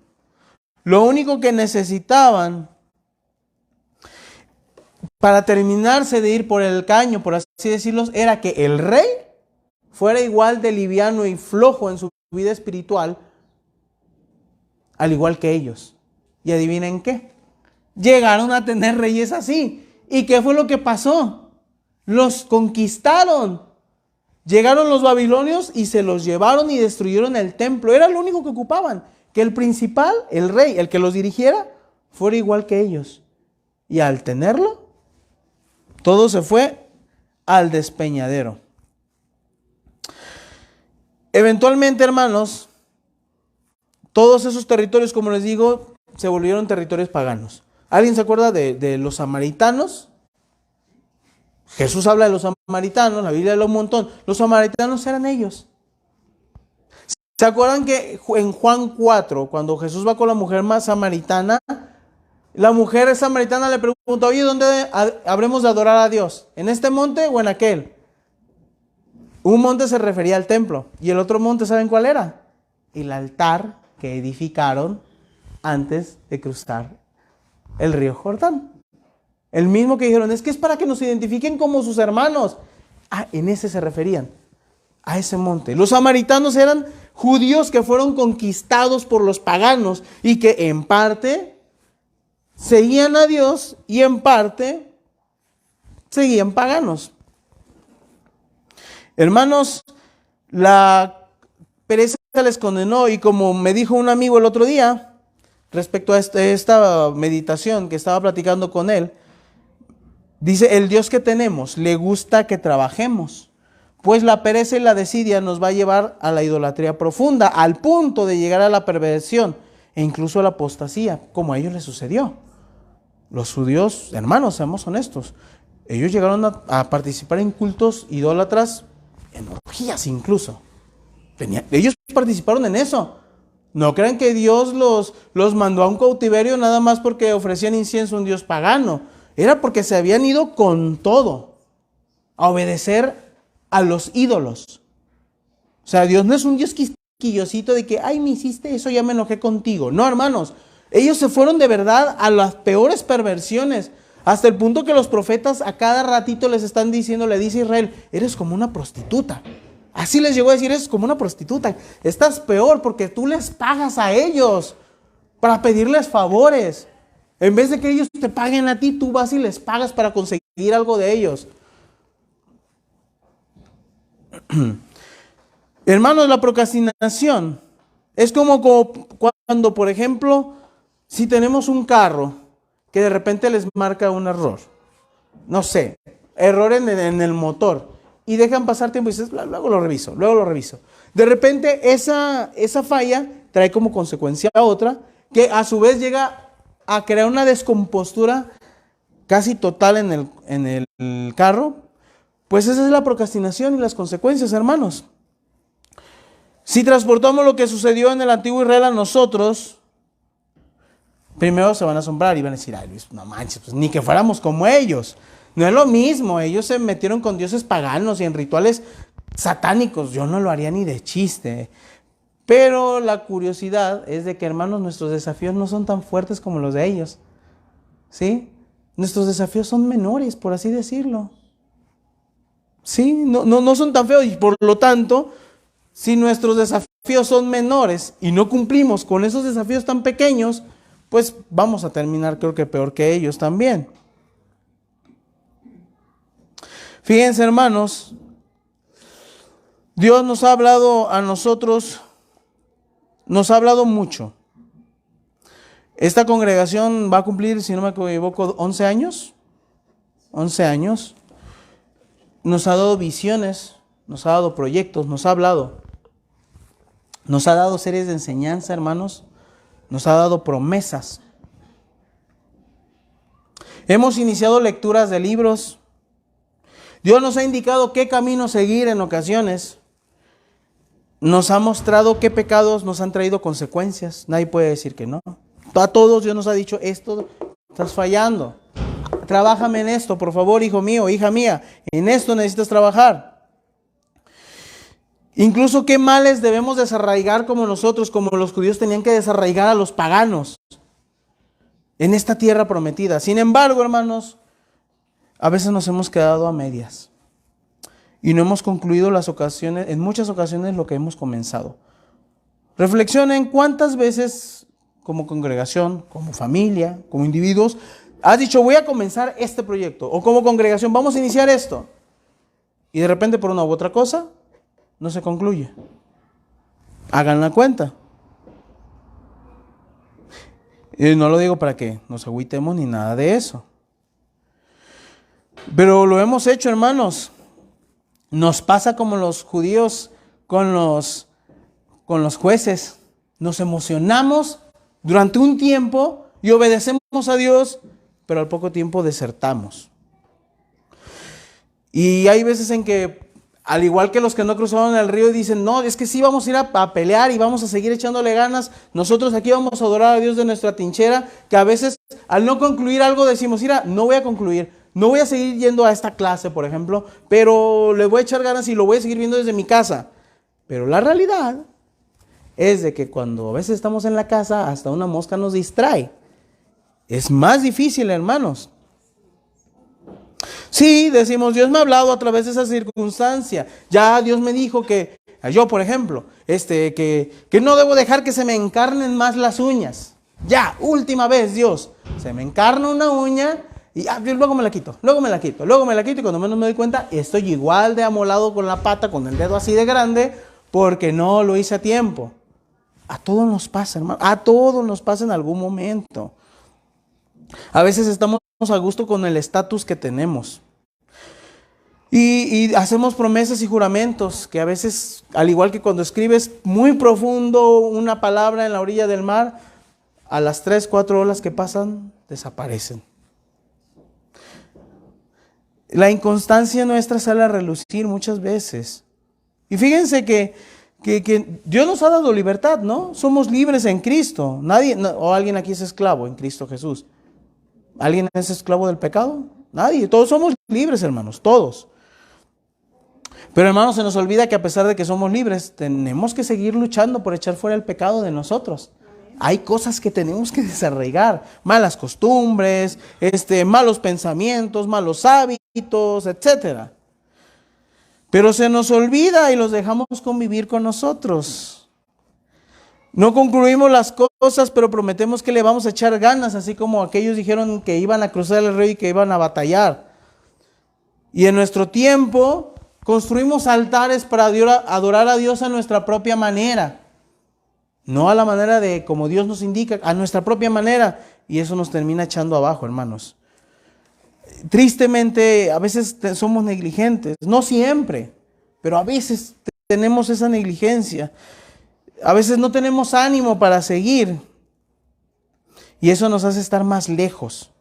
Lo único que necesitaban para terminarse de ir por el caño, por así decirlo, era que el rey fuera igual de liviano y flojo en su vida espiritual, al igual que ellos. Y adivinen qué, llegaron a tener reyes así. ¿Y qué fue lo que pasó? Los conquistaron. Llegaron los babilonios y se los llevaron y destruyeron el templo. Era lo único que ocupaban, que el principal, el rey, el que los dirigiera, fuera igual que ellos. Y al tenerlo, todo se fue al despeñadero. Eventualmente, hermanos, todos esos territorios, como les digo, se volvieron territorios paganos. ¿Alguien se acuerda de los samaritanos? Jesús habla de los samaritanos, la Biblia habla un montón. Los samaritanos eran ellos. ¿Se acuerdan que en Juan 4, cuando Jesús va con la mujer más samaritana, la mujer samaritana le pregunta, oye, ¿dónde habremos de adorar a Dios? ¿En este monte o en aquel? Un monte se refería al templo. Y el otro monte, ¿saben cuál era? El altar que edificaron antes de cruzar el río Jordán. El mismo que dijeron, es que es para que nos identifiquen como sus hermanos. Ah, en ese se referían, a ese monte. Los samaritanos eran judíos que fueron conquistados por los paganos y que en parte seguían a Dios y en parte seguían paganos. Hermanos, la pereza les condenó y como me dijo un amigo el otro día, respecto a esta meditación que estaba platicando con él, dice, el Dios que tenemos le gusta que trabajemos, pues la pereza y la desidia nos va a llevar a la idolatría profunda, al punto de llegar a la perversión e incluso a la apostasía, como a ellos les sucedió. Los judíos, hermanos, seamos honestos, ellos llegaron a participar en cultos idólatras, en orgías incluso. Ellos participaron en eso. No crean que Dios los mandó a un cautiverio nada más porque ofrecían incienso a un dios pagano. Era porque se habían ido con todo a obedecer a los ídolos. O sea, Dios no es un Dios quisquillosito de que, ay, me hiciste eso, ya me enojé contigo. No, hermanos, ellos se fueron de verdad a las peores perversiones, hasta el punto que los profetas a cada ratito les están diciendo, le dice Israel, eres como una prostituta. Así les llegó a decir, eres como una prostituta. Estás peor porque tú les pagas a ellos para pedirles favores. En vez de que ellos te paguen a ti, tú vas y les pagas para conseguir algo de ellos. Hermanos, la procrastinación es como cuando, por ejemplo, si tenemos un carro que de repente les marca un error. No sé, error en el motor. Y dejan pasar tiempo y dices, luego lo reviso. De repente esa falla trae como consecuencia otra, que a su vez llega a crear una descompostura casi total en el carro. Pues esa es la procrastinación y las consecuencias, hermanos. Si transportamos lo que sucedió en el antiguo Israel a nosotros, primero se van a asombrar y van a decir, ay Luis, no manches, pues ni que fuéramos como ellos. No es lo mismo, ellos se metieron con dioses paganos y en rituales satánicos. Yo no lo haría ni de chiste. Pero la curiosidad es de que, hermanos, nuestros desafíos no son tan fuertes como los de ellos. ¿Sí? Nuestros desafíos son menores, por así decirlo. ¿Sí? No son tan feos y por lo tanto, si nuestros desafíos son menores y no cumplimos con esos desafíos tan pequeños, pues vamos a terminar creo que peor que ellos también. Fíjense, hermanos, Dios nos ha hablado a nosotros, nos ha hablado mucho. Esta congregación va a cumplir, si no me equivoco, 11 años. 11 años. Nos ha dado visiones, nos ha dado proyectos, nos ha hablado. Nos ha dado series de enseñanza, hermanos. Nos ha dado promesas. Hemos iniciado lecturas de libros. Dios nos ha indicado qué camino seguir en ocasiones. Nos ha mostrado qué pecados nos han traído consecuencias. Nadie puede decir que no. A todos Dios nos ha dicho, esto estás fallando. Trabájame en esto, por favor, hijo mío, hija mía. En esto necesitas trabajar. Incluso qué males debemos desarraigar como nosotros, como los judíos tenían que desarraigar a los paganos en esta tierra prometida. Sin embargo, hermanos, a veces nos hemos quedado a medias y no hemos concluido en muchas ocasiones lo que hemos comenzado. Reflexionen cuántas veces como congregación, como familia, como individuos, has dicho voy a comenzar este proyecto o como congregación vamos a iniciar esto y de repente por una u otra cosa no se concluye. Hagan la cuenta. Y no lo digo para que nos agüitemos ni nada de eso. Pero lo hemos hecho, hermanos. Nos pasa como los judíos con los jueces. Nos emocionamos durante un tiempo y obedecemos a Dios, pero al poco tiempo desertamos. Y hay veces en que, al igual que los que no cruzaron el río, dicen, no, es que sí vamos a ir a pelear y vamos a seguir echándole ganas. Nosotros aquí vamos a adorar a Dios de nuestra trinchera, que a veces al no concluir algo decimos, mira, no voy a concluir, no voy a seguir yendo a esta clase, por ejemplo, pero le voy a echar ganas y lo voy a seguir viendo desde mi casa. Pero la realidad es de que cuando a veces estamos en la casa, hasta una mosca nos distrae. Es más difícil, hermanos. Sí, decimos, Dios me ha hablado a través de esa circunstancia. Ya Dios me dijo que, yo por ejemplo, que no debo dejar que se me encarnen más las uñas. Ya, última vez, Dios, se me encarna una uña y luego me la quito, luego me la quito, luego me la quito y cuando menos me doy cuenta estoy igual de amolado con la pata, con el dedo así de grande, porque no lo hice a tiempo. A todos nos pasa, hermano, a todos nos pasa en algún momento. A veces estamos a gusto con el estatus que tenemos. Y hacemos promesas y juramentos que a veces, al igual que cuando escribes muy profundo una palabra en la orilla del mar, a las 3, 4 horas que pasan, desaparecen. La inconstancia nuestra sale a relucir muchas veces. Y fíjense que Dios nos ha dado libertad, ¿no? Somos libres en Cristo. Nadie, o alguien aquí es esclavo en Cristo Jesús. ¿Alguien es esclavo del pecado? Nadie. Todos somos libres, hermanos, todos. Pero, hermanos, se nos olvida que a pesar de que somos libres, tenemos que seguir luchando por echar fuera el pecado de nosotros. Hay cosas que tenemos que desarraigar, malas costumbres, malos pensamientos, malos hábitos, etcétera. Pero se nos olvida y los dejamos convivir con nosotros. No concluimos las cosas, pero prometemos que le vamos a echar ganas, así como aquellos dijeron que iban a cruzar el río y que iban a batallar. Y en nuestro tiempo construimos altares para adorar a Dios a nuestra propia manera. No a la manera de como Dios nos indica, a nuestra propia manera. Y eso nos termina echando abajo, hermanos. Tristemente, a veces somos negligentes. No siempre, pero a veces tenemos esa negligencia. A veces no tenemos ánimo para seguir. Y eso nos hace estar más lejos.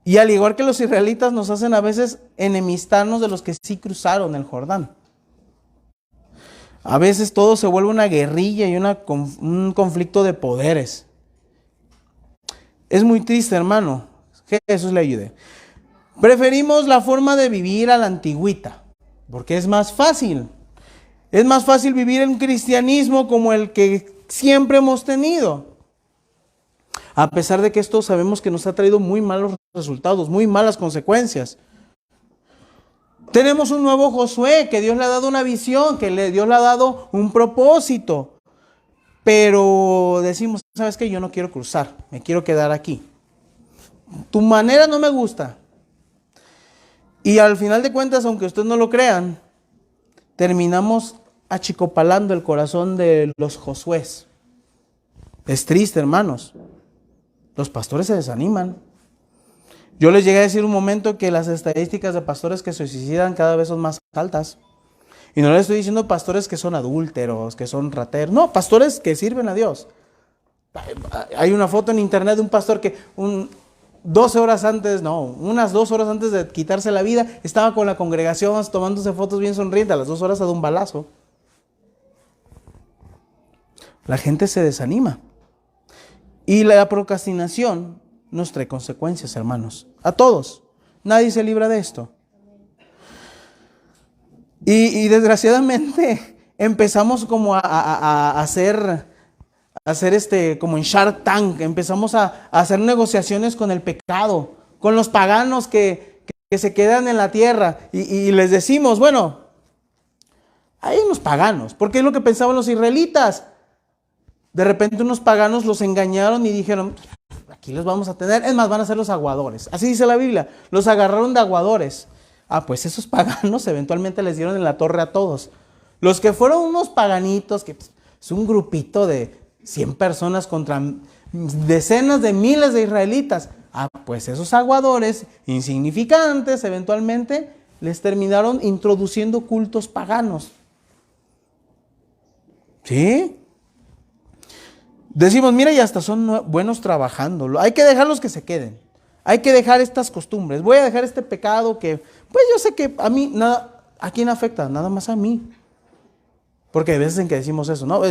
Y al igual que los israelitas nos hacen a veces enemistarnos de los que sí cruzaron el Jordán. A veces todo se vuelve una guerrilla y un conflicto de poderes. Es muy triste, hermano. Que Jesús le ayude. Preferimos la forma de vivir a la antigüita, porque es más fácil. Es más fácil vivir un cristianismo como el que siempre hemos tenido. A pesar de que esto sabemos que nos ha traído muy malos resultados, muy malas consecuencias. Tenemos un nuevo Josué, que Dios le ha dado una visión, que Dios le ha dado un propósito. Pero decimos, ¿sabes qué? Yo no quiero cruzar, me quiero quedar aquí. Tu manera no me gusta. Y al final de cuentas, aunque ustedes no lo crean, terminamos achicopalando el corazón de los Josués. Es triste, hermanos. Los pastores se desaniman. Yo les llegué a decir un momento que las estadísticas de pastores que se suicidan cada vez son más altas. Y no les estoy diciendo pastores que son adúlteros, que son rateros. No, pastores que sirven a Dios. Hay una foto en internet de un pastor que unas 2 horas antes de quitarse la vida, estaba con la congregación tomándose fotos bien sonrientes. A las 2 horas ha dado un balazo. La gente se desanima. Y la procrastinación nos trae consecuencias, hermanos. A todos. Nadie se libra de esto. Y desgraciadamente empezamos como a hacer como en Shark Tank. Empezamos a hacer negociaciones con el pecado, con los paganos que se quedan en la tierra. Y les decimos, bueno, hay unos paganos, porque es lo que pensaban los israelitas. De repente unos paganos los engañaron y dijeron, aquí los vamos a tener. Es más, van a ser los aguadores. Así dice la Biblia. Los agarraron de aguadores. Pues esos paganos eventualmente les dieron en la torre a todos. Los que fueron unos paganitos, que es un grupito de 100 personas contra decenas de miles de israelitas. Pues esos aguadores insignificantes eventualmente les terminaron introduciendo cultos paganos. ¿Sí? Decimos, mira, y hasta son buenos trabajando. Hay que dejarlos que se queden. hay que dejar estas costumbres. Voy a dejar este pecado que, pues yo sé que a mí, nada, ¿a quién afecta? Nada más a mí. Porque hay veces en que decimos eso, ¿no?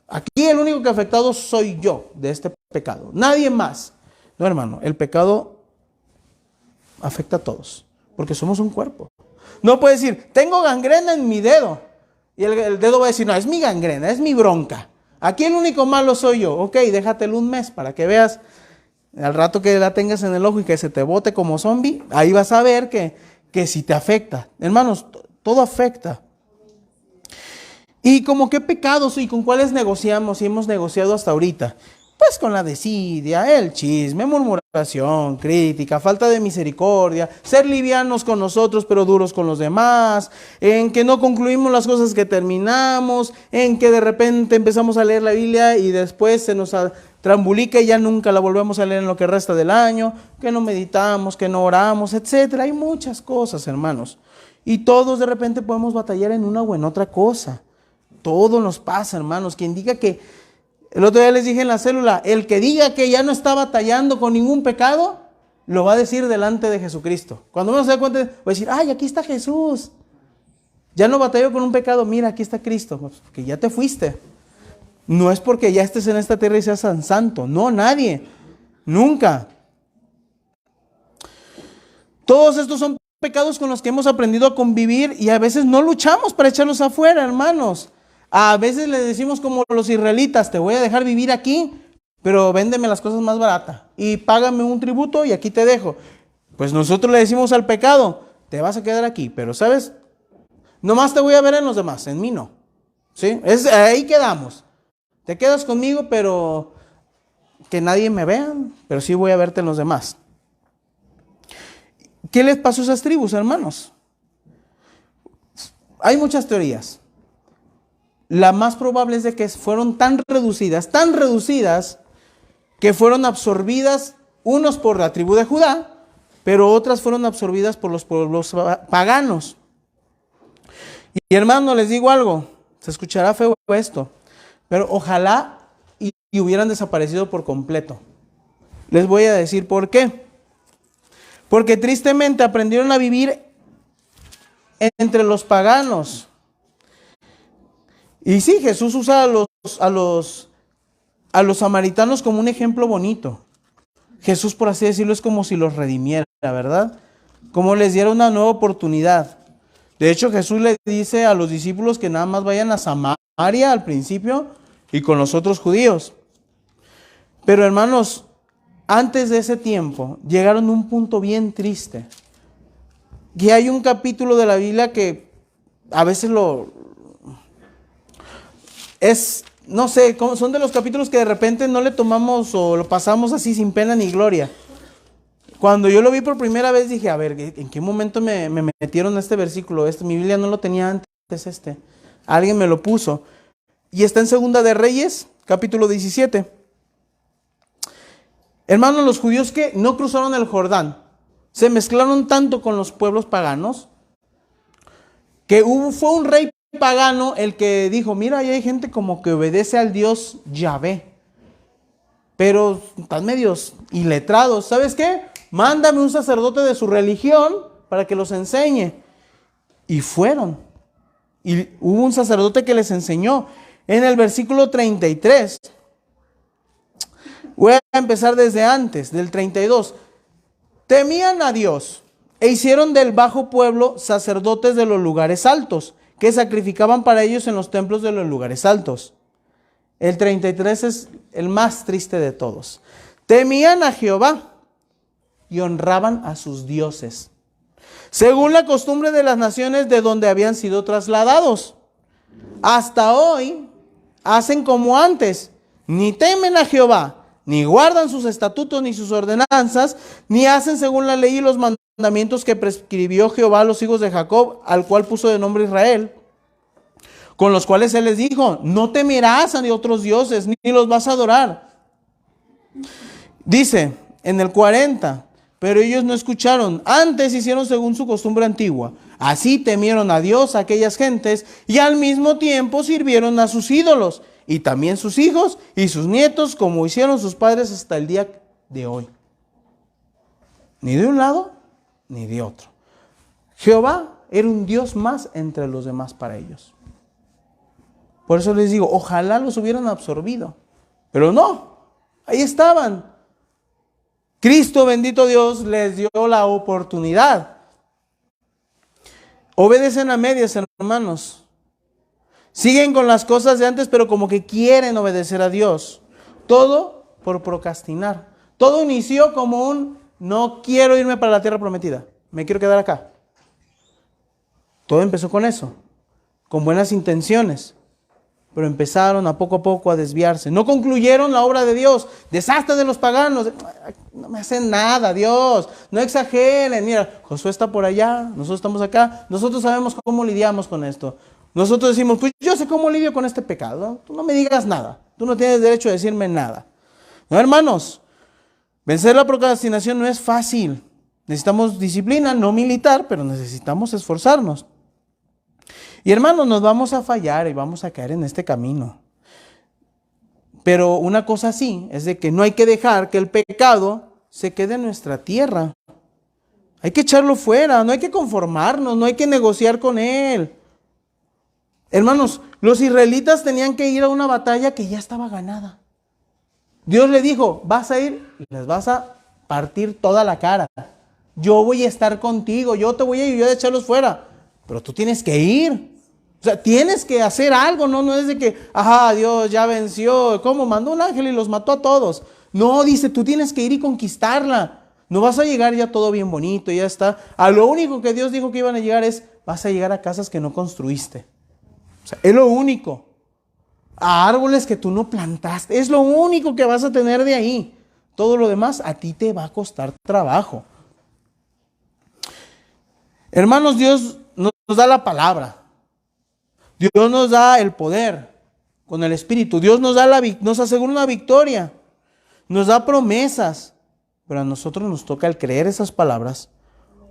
Aquí el único que afectado soy yo de este pecado. Nadie más. No, hermano, el pecado afecta a todos. Porque somos un cuerpo. No puede decir, tengo gangrena en mi dedo. Y el dedo va a decir, no, es mi gangrena, es mi bronca. Aquí el único malo soy yo. Ok, déjatelo un mes para que veas. Al rato que la tengas en el ojo y que se te bote como zombie, ahí vas a ver que si te afecta. Hermanos, todo afecta. ¿Y como qué pecados y con cuáles negociamos y hemos negociado hasta ahorita? Pues con la desidia, el chisme, murmuración, crítica, falta de misericordia, ser livianos con nosotros pero duros con los demás, en que no concluimos las cosas que terminamos, en que de repente empezamos a leer la Biblia y después se nos trambulica y ya nunca la volvemos a leer en lo que resta del año, que no meditamos, que no oramos, etcétera. Hay muchas cosas, hermanos. Y todos de repente podemos batallar en una o en otra cosa. Todo nos pasa, hermanos. Quien diga que, el otro día les dije en la célula, el que diga que ya no está batallando con ningún pecado, lo va a decir delante de Jesucristo. Cuando uno se da cuenta, va a decir, ay, aquí está Jesús. Ya no batalló con un pecado, mira, aquí está Cristo. Pues porque ya te fuiste. No es porque ya estés en esta tierra y seas tan santo. No, nadie. Nunca. Todos estos son pecados con los que hemos aprendido a convivir y a veces no luchamos para echarlos afuera, hermanos. A veces le decimos como los israelitas, te voy a dejar vivir aquí, pero véndeme las cosas más baratas y págame un tributo y aquí te dejo. Pues nosotros le decimos al pecado, te vas a quedar aquí, pero ¿sabes? Nomás te voy a ver en los demás, en mí no. ¿Sí? Ahí quedamos. Te quedas conmigo, pero que nadie me vea, pero sí voy a verte en los demás. ¿Qué les pasó a esas tribus, hermanos? Hay muchas teorías. La más probable es de que fueron tan reducidas, que fueron absorbidas unos por la tribu de Judá, pero otras fueron absorbidas por los pueblos paganos. Y hermano, les digo algo, se escuchará feo esto, pero ojalá y hubieran desaparecido por completo. Les voy a decir por qué. Porque tristemente aprendieron a vivir entre los paganos. Y sí, Jesús usa a los samaritanos como un ejemplo bonito. Jesús, por así decirlo, es como si los redimiera, ¿verdad? Como les diera una nueva oportunidad. De hecho, Jesús le dice a los discípulos que nada más vayan a Samaria al principio y con los otros judíos. Pero hermanos, antes de ese tiempo llegaron a un punto bien triste. Y hay un capítulo de la Biblia que a veces no sé, son de los capítulos que de repente no le tomamos o lo pasamos así sin pena ni gloria. Cuando yo lo vi por primera vez dije, a ver, ¿en qué momento me metieron este versículo? Mi Biblia no lo tenía antes Alguien me lo puso. Y está en Segunda de Reyes, capítulo 17. Hermanos, los judíos que no cruzaron el Jordán, se mezclaron tanto con los pueblos paganos, que fue un rey pagano el que dijo, mira, ahí hay gente como que obedece al Dios Yahvé, pero están medios iletrados. ¿Sabes qué? Mándame un sacerdote de su religión para que los enseñe. Y fueron. Y hubo un sacerdote que les enseñó. En el versículo 33, voy a empezar desde antes, del 32. Temían a Dios e hicieron del bajo pueblo sacerdotes de los lugares altos, que sacrificaban para ellos en los templos de los lugares altos. El 33 es el más triste de todos. Temían a Jehová y honraban a sus dioses, según la costumbre de las naciones de donde habían sido trasladados. Hasta hoy hacen como antes, ni temen a Jehová, ni guardan sus estatutos ni sus ordenanzas, ni hacen según la ley y los mandamientos que prescribió Jehová a los hijos de Jacob, al cual puso de nombre Israel, con los cuales él les dijo, no temerás a otros dioses, ni los vas a adorar. Dice en el 40, pero ellos no escucharon, antes hicieron según su costumbre antigua. Así temieron a Dios aquellas gentes y al mismo tiempo sirvieron a sus ídolos, y también sus hijos y sus nietos, como hicieron sus padres hasta el día de hoy. ni de un lado ni de otro. Jehová era un Dios más entre los demás para ellos. Por eso les digo, ojalá los hubieran absorbido. Pero no, ahí estaban. Cristo, bendito Dios, les dio la oportunidad. Obedecen a medias, hermanos. Siguen con las cosas de antes, pero como que quieren obedecer a Dios. Todo por procrastinar. Todo inició como un, no quiero irme para la tierra prometida, me quiero quedar acá. Todo empezó con eso, con buenas intenciones. Pero empezaron a poco a desviarse. No concluyeron la obra de Dios. Desastre de los paganos. No me hacen nada, Dios. No exageren. Mira, Josué está por allá, nosotros estamos acá. Nosotros sabemos cómo lidiamos con esto. Nosotros decimos, pues yo sé cómo lidio con este pecado. Tú no me digas nada. Tú no tienes derecho a decirme nada. No, hermanos. Vencer la procrastinación no es fácil. Necesitamos disciplina, no militar, pero necesitamos esforzarnos. Y hermanos, nos vamos a fallar y vamos a caer en este camino. Pero una cosa sí, es de que no hay que dejar que el pecado se quede en nuestra tierra. Hay que echarlo fuera, no hay que conformarnos, no hay que negociar con él. Hermanos, los israelitas tenían que ir a una batalla que ya estaba ganada. Dios le dijo, vas a ir y les vas a partir toda la cara. Yo voy a estar contigo, yo te voy a ayudar a echarlos fuera. Pero tú tienes que ir. O sea, tienes que hacer algo, no es de que, ajá, Dios ya venció. ¿Cómo? Mandó un ángel y los mató a todos. No, dice, tú tienes que ir y conquistarla. No vas a llegar ya todo bien bonito, ya está. A lo único que Dios dijo que iban a llegar es, vas a llegar a casas que no construiste. O sea, es lo único. A árboles que tú no plantaste. Es lo único que vas a tener de ahí. Todo lo demás a ti te va a costar trabajo. Hermanos, Dios nos da la palabra. Dios nos da el poder con el Espíritu. Dios nos asegura una victoria. Nos da promesas. Pero a nosotros nos toca el creer esas palabras,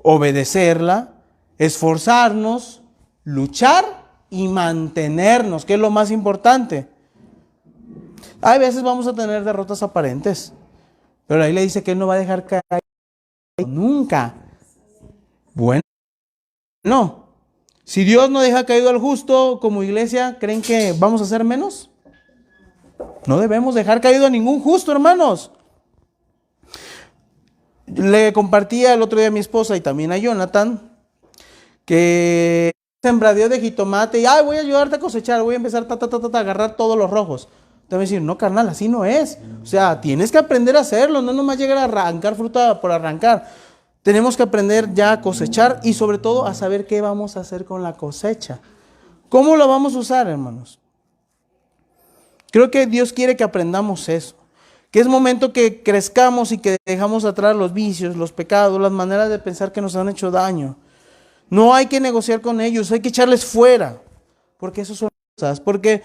obedecerla, esforzarnos, luchar y mantenernos, que es lo más importante. Hay veces vamos a tener derrotas aparentes, pero ahí le dice que Él no va a dejar caer nunca. Bueno, no. Si Dios no deja caído al justo, como iglesia, ¿creen que vamos a hacer menos? No debemos dejar caído a ningún justo, hermanos. Le compartía el otro día a mi esposa y también a Jonathan que sembradío de jitomate y ay, voy a ayudarte a cosechar, voy a empezar a agarrar todos los rojos. Te voy a decir, no, carnal, así no es. O sea, tienes que aprender a hacerlo, no nomás llegar a arrancar fruta por arrancar. Tenemos que aprender ya a cosechar y sobre todo a saber qué vamos a hacer con la cosecha. ¿Cómo lo vamos a usar, hermanos? Creo que Dios quiere que aprendamos eso. Que es momento que crezcamos y que dejamos atrás los vicios, los pecados, las maneras de pensar que nos han hecho daño. No hay que negociar con ellos, hay que echarles fuera. Porque eso son cosas. Porque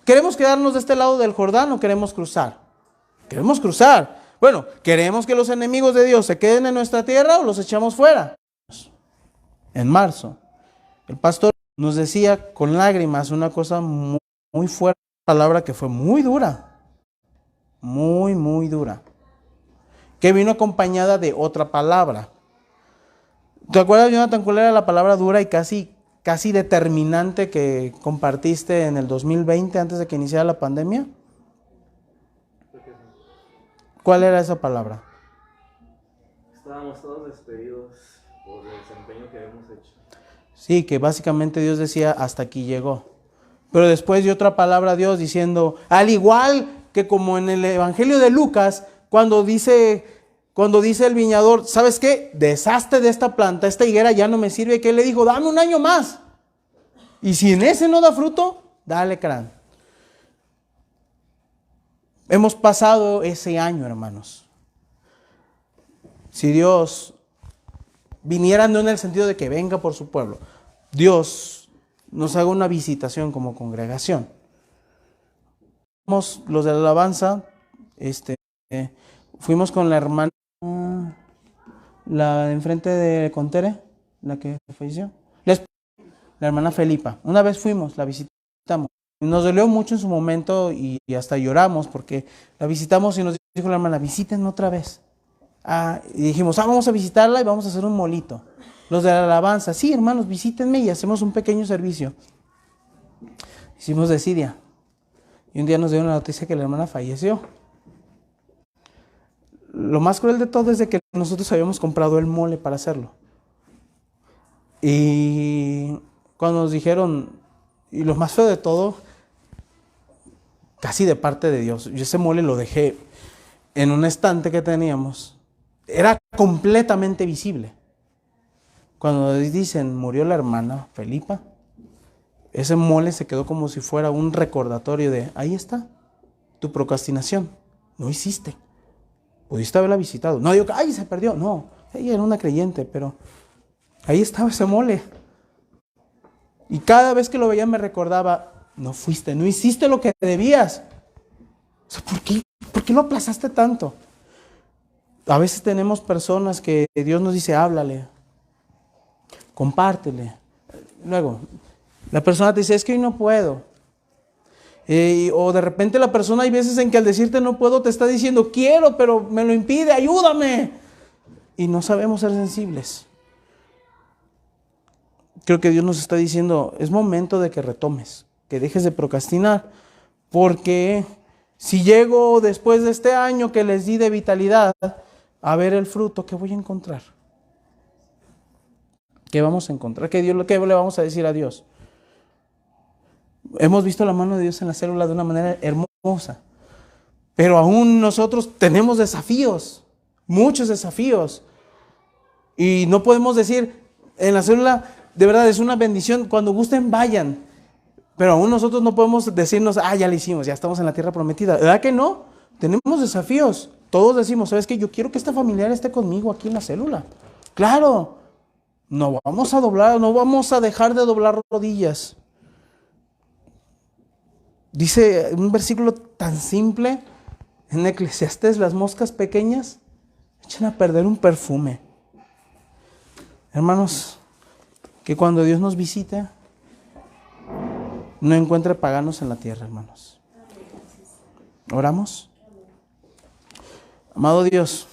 ¿queremos quedarnos de este lado del Jordán o queremos cruzar? Queremos cruzar. Bueno, ¿queremos que los enemigos de Dios se queden en nuestra tierra o los echamos fuera? En marzo, el pastor nos decía con lágrimas una cosa muy fuerte, una palabra que fue muy dura. Muy dura, que vino acompañada de otra palabra. ¿Te acuerdas, Jonathan, cuál era la palabra dura y casi determinante que compartiste en el 2020 antes de que iniciara la pandemia? ¿Cuál era esa palabra? Estábamos todos despedidos por el desempeño que habíamos hecho. Sí, que básicamente Dios decía, hasta aquí llegó. Pero después dio otra palabra a Dios diciendo, al igual que como en el Evangelio de Lucas, cuando dice el viñador, ¿sabes qué? Deshazte de esta planta, esta higuera ya no me sirve. Que él le dijo, dame un año más. Y si en ese no da fruto, dale crán. Hemos pasado ese año, hermanos. Si Dios viniera, no en el sentido de que venga por su pueblo, Dios nos haga una visitación como congregación. Los de la alabanza, fuimos con la hermana, la de enfrente de Contere, la que falleció, la hermana Felipa. Una vez fuimos, la visitamos. Nos dolió mucho en su momento y hasta lloramos porque la visitamos y nos dijo la hermana, visiten otra vez. Y dijimos, vamos a visitarla y vamos a hacer un molito. Los de la alabanza, sí, hermanos, visítenme y hacemos un pequeño servicio. Hicimos desidia. Y un día nos dieron la noticia que la hermana falleció. Lo más cruel de todo es de que nosotros habíamos comprado el mole para hacerlo. Y cuando nos dijeron, y lo más feo de todo, casi de parte de Dios, yo ese mole lo dejé en un estante que teníamos. Era completamente visible. Cuando dicen, murió la hermana Felipa, ese mole se quedó como si fuera un recordatorio de, ahí está, tu procrastinación, no hiciste. Pudiste haberla visitado. No digo que, ay, se perdió. No, ella era una creyente, pero ahí estaba ese mole. Y cada vez que lo veía me recordaba, no fuiste, no hiciste lo que debías. O sea, ¿por qué lo aplazaste tanto? A veces tenemos personas que Dios nos dice, háblale, compártele. Luego, la persona te dice, es que hoy no puedo. O de repente la persona, hay veces en que al decirte no puedo, te está diciendo, quiero, pero me lo impide, ayúdame. Y no sabemos ser sensibles. Creo que Dios nos está diciendo, es momento de que retomes, que dejes de procrastinar, porque si llego después de este año que les di de vitalidad a ver el fruto, ¿qué voy a encontrar? ¿Qué vamos a encontrar? ¿Qué le vamos a decir a Dios? Hemos visto la mano de Dios en la célula de una manera hermosa, pero aún nosotros tenemos desafíos, muchos desafíos, y no podemos decir, en la célula, de verdad es una bendición, cuando gusten vayan, pero aún nosotros no podemos decirnos, ya lo hicimos, ya estamos en la tierra prometida. ¿Verdad que no? Tenemos desafíos. Todos decimos, ¿sabes qué? Yo quiero que esta familiar esté conmigo aquí en la célula. Claro, no vamos a doblar, no vamos a dejar de doblar rodillas. Dice un versículo tan simple en Eclesiastés, las moscas pequeñas echan a perder un perfume. Hermanos, que cuando Dios nos visite, no encuentre paganos en la tierra, hermanos. ¿Oramos? Amado Dios,